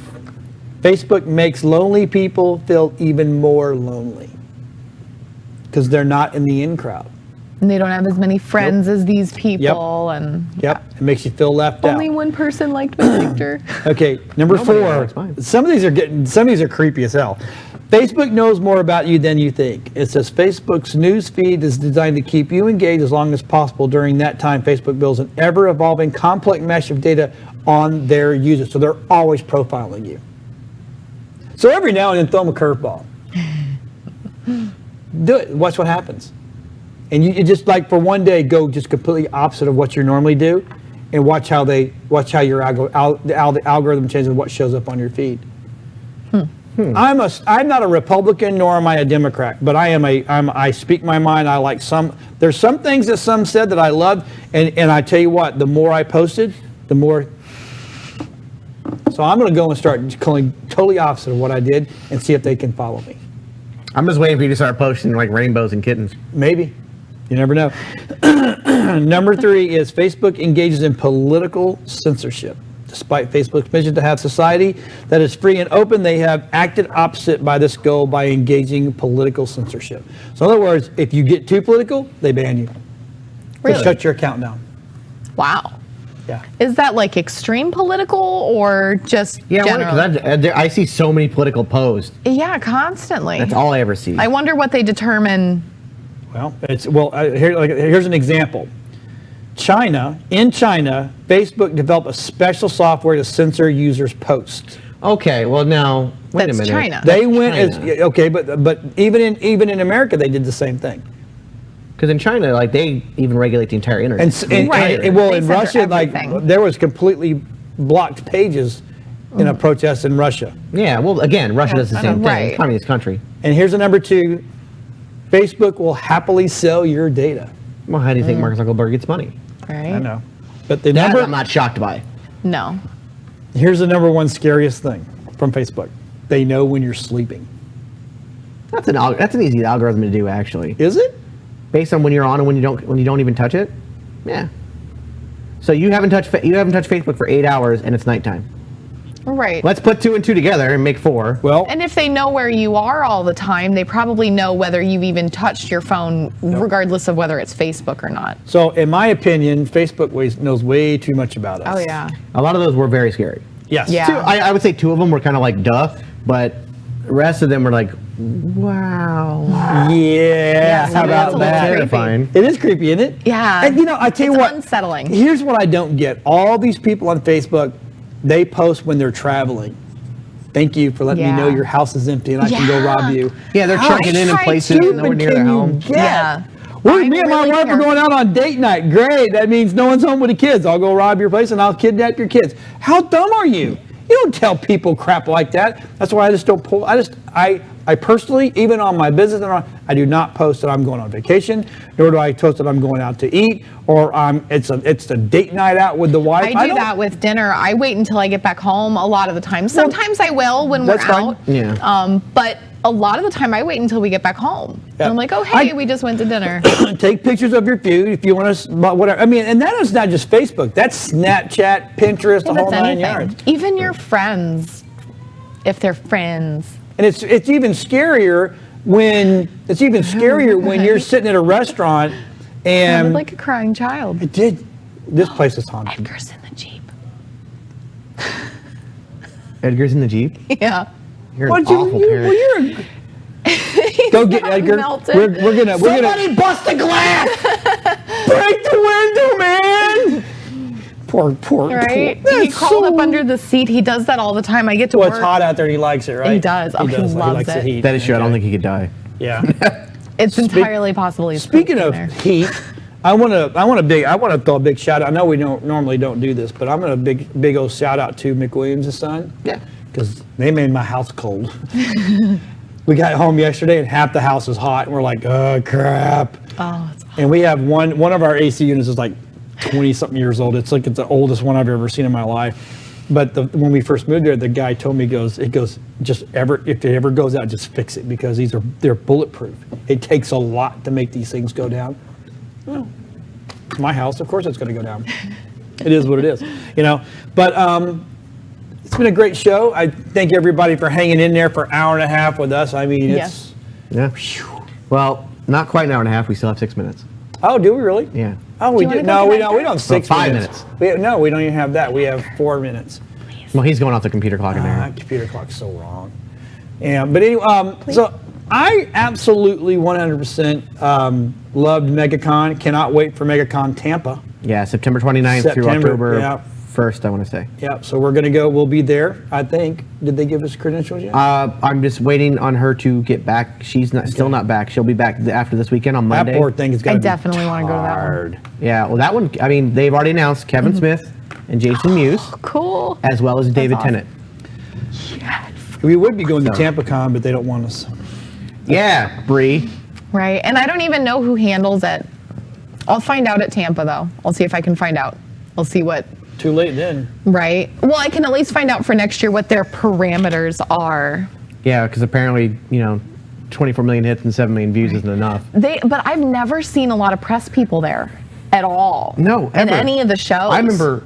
Facebook makes lonely people feel even more lonely because they're not in the in crowd. And they don't have as many friends as these people. And Yep, it makes you feel left out. only one person liked my picture. Okay, number Nobody 4. likes mine. Some of these are creepy as hell. Facebook knows more about you than you think. It says Facebook's news feed is designed to keep you engaged as long as possible. During that time, Facebook builds an ever-evolving complex mesh of data on their users. So they're always profiling you. So every now and then, throw them a curveball. Do it. Watch what happens. And you just like for one day, go just completely opposite of what you normally do, and watch how the algorithm changes what shows up on your feed. I'm not a Republican nor am I a Democrat, but I speak my mind. I like there's some things that some said that I loved, and I tell you what, the more I posted, the more. So I'm going to go and start going totally opposite of what I did and see if they can follow me. I'm just waiting for you to start posting like rainbows and kittens. Maybe. You never know. Number 3 is Facebook engages in political censorship. Despite Facebook's mission to have society that is free and open, they have acted opposite by this goal by engaging political censorship. So in other words, if you get too political, they ban you. Really? They shut your account down. Wow. Yeah. Is that like extreme political or just general? I see so many political posts. Yeah, constantly. That's all I ever see. I wonder what they determine. Well, here's an example. In China, Facebook developed a special software to censor users' posts. Okay, well now wait That's a minute. China. They went but even in America, they did the same thing. Because in China, like they even regulate the entire internet. And Right. in They Russia, censor like everything. there was completely blocked pages in a protest in Russia. Yeah, well, again, Russia does the same thing. Right. Communist country. And here's the number 2. Facebook will happily sell your data. Well, how do you think Mark Zuckerberg gets money? Right? I know. But the That number, I'm not shocked by. No. here's the number 1 scariest thing from Facebook. They know when you're sleeping. That's an easy algorithm to do, actually. Is it? Based on when you're on and when you don't even touch it. Yeah. So you haven't touched Facebook for 8 hours and it's nighttime. Right. Let's put 2 and 2 together and make 4. Well, And if they know where you are all the time, they probably know whether you've even touched your phone, regardless of whether it's Facebook or not. so in my opinion, Facebook knows way too much about us. Oh, yeah. A lot of those were very scary. Yes. Yeah. I would say 2 of them were kind of like duh, but the rest of them were like, wow. Yeah. How it's a about little that? creepy. Terrifying. It is creepy, isn't it? Yeah. And I tell you It's what. unsettling. Here's what I don't get. All these people on Facebook, they post when they're traveling. Thank you for letting me know Yeah. your house is empty and I can go rob you. Yeah, they're How checking in places stupid nowhere near can their you home. get? Yeah. Well, I'm me and my really wife are careful. going out on date night. Great. That means no one's home with the kids. I'll go rob your place and I'll kidnap your kids. How dumb are you? You don't tell people crap like that. That's why I just don't pull. I personally, even on my business, I do not post that I'm going on vacation, nor do I post that I'm going out to eat, or it's a date night out with the wife. I do that with dinner. I wait until I get back home a lot of the time. Sometimes I will when we're that's fine. out. Yeah. But a lot of the time I wait until we get back home. Yeah. And I'm like, oh, hey, we just went to dinner. Take pictures of your food if you want to, whatever. I mean, and that is not just Facebook. That's Snapchat, Pinterest, the If whole it's 9 anything. yards. Even your friends, if they're friends. And it's even scarier when you're sitting at a restaurant and Sounded like a crying child. it did. This place is haunted. Edgar's in the Jeep. Edgar's in the Jeep. Yeah. You're an awful parent. Go get Edgar. melted. We're gonna Somebody bust the glass! break the window, man. Poor. Right? He That's crawled so- up under the seat. He does that all the time. I get to Well, work. it's hot out there and he likes it, right? He does. Oh, he He loves likes the it. heat. That is true. I don't Okay. think he could die. Yeah. It's entirely possible he's Speaking pooped of in there. heat, I want to throw a big shout out. I know we normally don't do this, but I'm going to big old shout out to McWilliams' son. Yeah. Because they made my house cold. We got home yesterday and half the house is hot, and we're like, oh crap. Oh, it's And we have one of our AC units is like 20 something years old. It's the oldest one I've ever seen in my life. But when we first moved there, the guy told me, if it ever goes out, just fix it because they're bulletproof. It takes a lot to make these things go down. Well, it's my house, of course it's going to go down. It is what it is, But it's been a great show. I thank everybody for hanging in there for an hour and a half with us. I mean, it's Yeah. Well, not quite an hour and a half. We still have 6 minutes. oh, do we really? Yeah. Oh, we you wanna did. go No, to we bed don't. We first? don't have 6 5 minutes. We don't even have that. We have 4 minutes. Well, he's going off the computer clock in there. Computer clock's so wrong. Yeah, but anyway, so I absolutely 100% loved MegaCon. Cannot wait for MegaCon Tampa. Yeah, September 29th through September, October yeah. 1st, I want to say. Yeah, so we're gonna go. We'll be there. I think. Did they give us credentials yet? I'm just waiting on her to get back. She's still not back. She'll be back after this weekend on Monday. That poor thing is I gonna be definitely want to go to that one. hard. Yeah, well, that one, I mean, they've already announced Kevin Smith and Jason Mewes, Cool. as well as David awesome. Tennant. We would be going to TampaCon, but they don't want us. Yeah, Bree. Right. And I don't even know who handles it. I'll find out at Tampa, though. I'll see if I can find out. I'll see what. Too late then. Right. Well, I can at least find out for next year what their parameters are. Yeah, because apparently, 24 million hits and 7 million views isn't enough. But I've never seen a lot of press people there at all. No, in ever. any of the shows. I remember.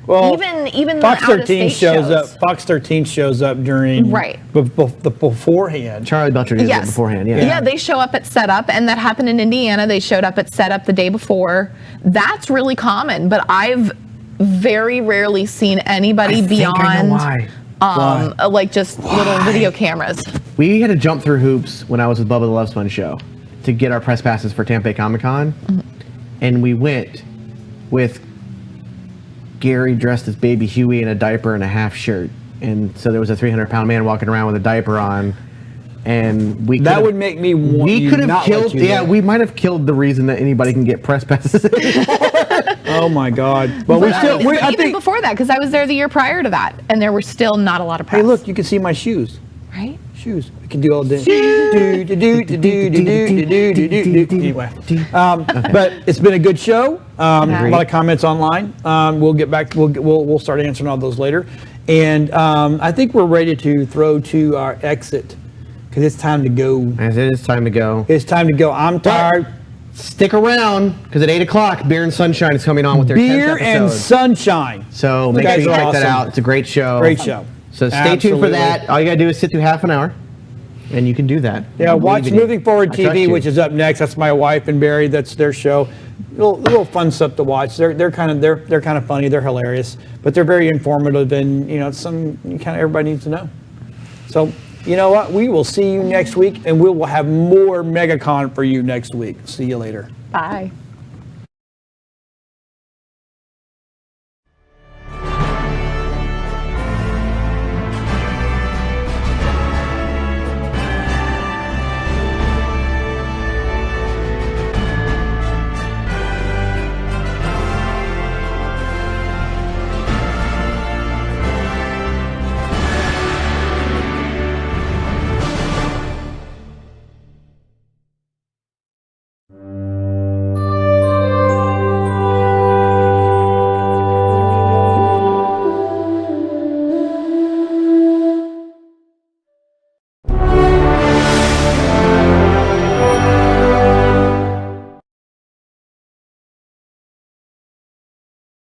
Well, even Fox the 13 out-of-state shows up. shows. Fox 13 shows up during Right. the beforehand. Charlie Belcher did Yes. it beforehand. Yeah, they show up at setup, and that happened in Indiana. They showed up at setup the day before. That's really common, but I've very rarely seen anybody I think I know beyond why. like just little video cameras. We had to jump through hoops when I was with Bubba the Love Sponge show to get our press passes for Tampa Bay Comic Con. And we went with Gary dressed as Baby Huey in a diaper and a half shirt. And so there was a 300-pound man walking around with a diaper on and we That could've- would make me want we you could have not let killed. you Yeah, there. we might have killed the reason that anybody can get press passes. Oh my God! But we still. But I even think. before that, because I was there the year prior to that, and there were still not a lot of press. Hey, look! You can see my shoes. Right? Shoes. We can do all day. Anyway, but it's been a good show. A lot of comments online. We'll get back. We'll start answering all those later. And I think we're ready to throw to our exit because it's time to go. As it is time to go. It's time to go. I'm tired. Stick around because at 8 o'clock, Beer and Sunshine is coming on with their 10th Beer and episode. Sunshine. So You make sure guys you are check that awesome. out. It's a great show. Great show. So stay tuned for Absolutely. that. All you gotta do is sit through half an hour, and you can do that. Yeah, I watch believe in you. Moving Forward I trust TV, you. which is up next. That's my wife and Barry. That's their show. Little fun stuff to watch. They're kind of funny. They're hilarious, but they're very informative, and it's some everybody needs to know. So you know what? We will see you next week, and we will have more MegaCon for you next week. See you later. Bye.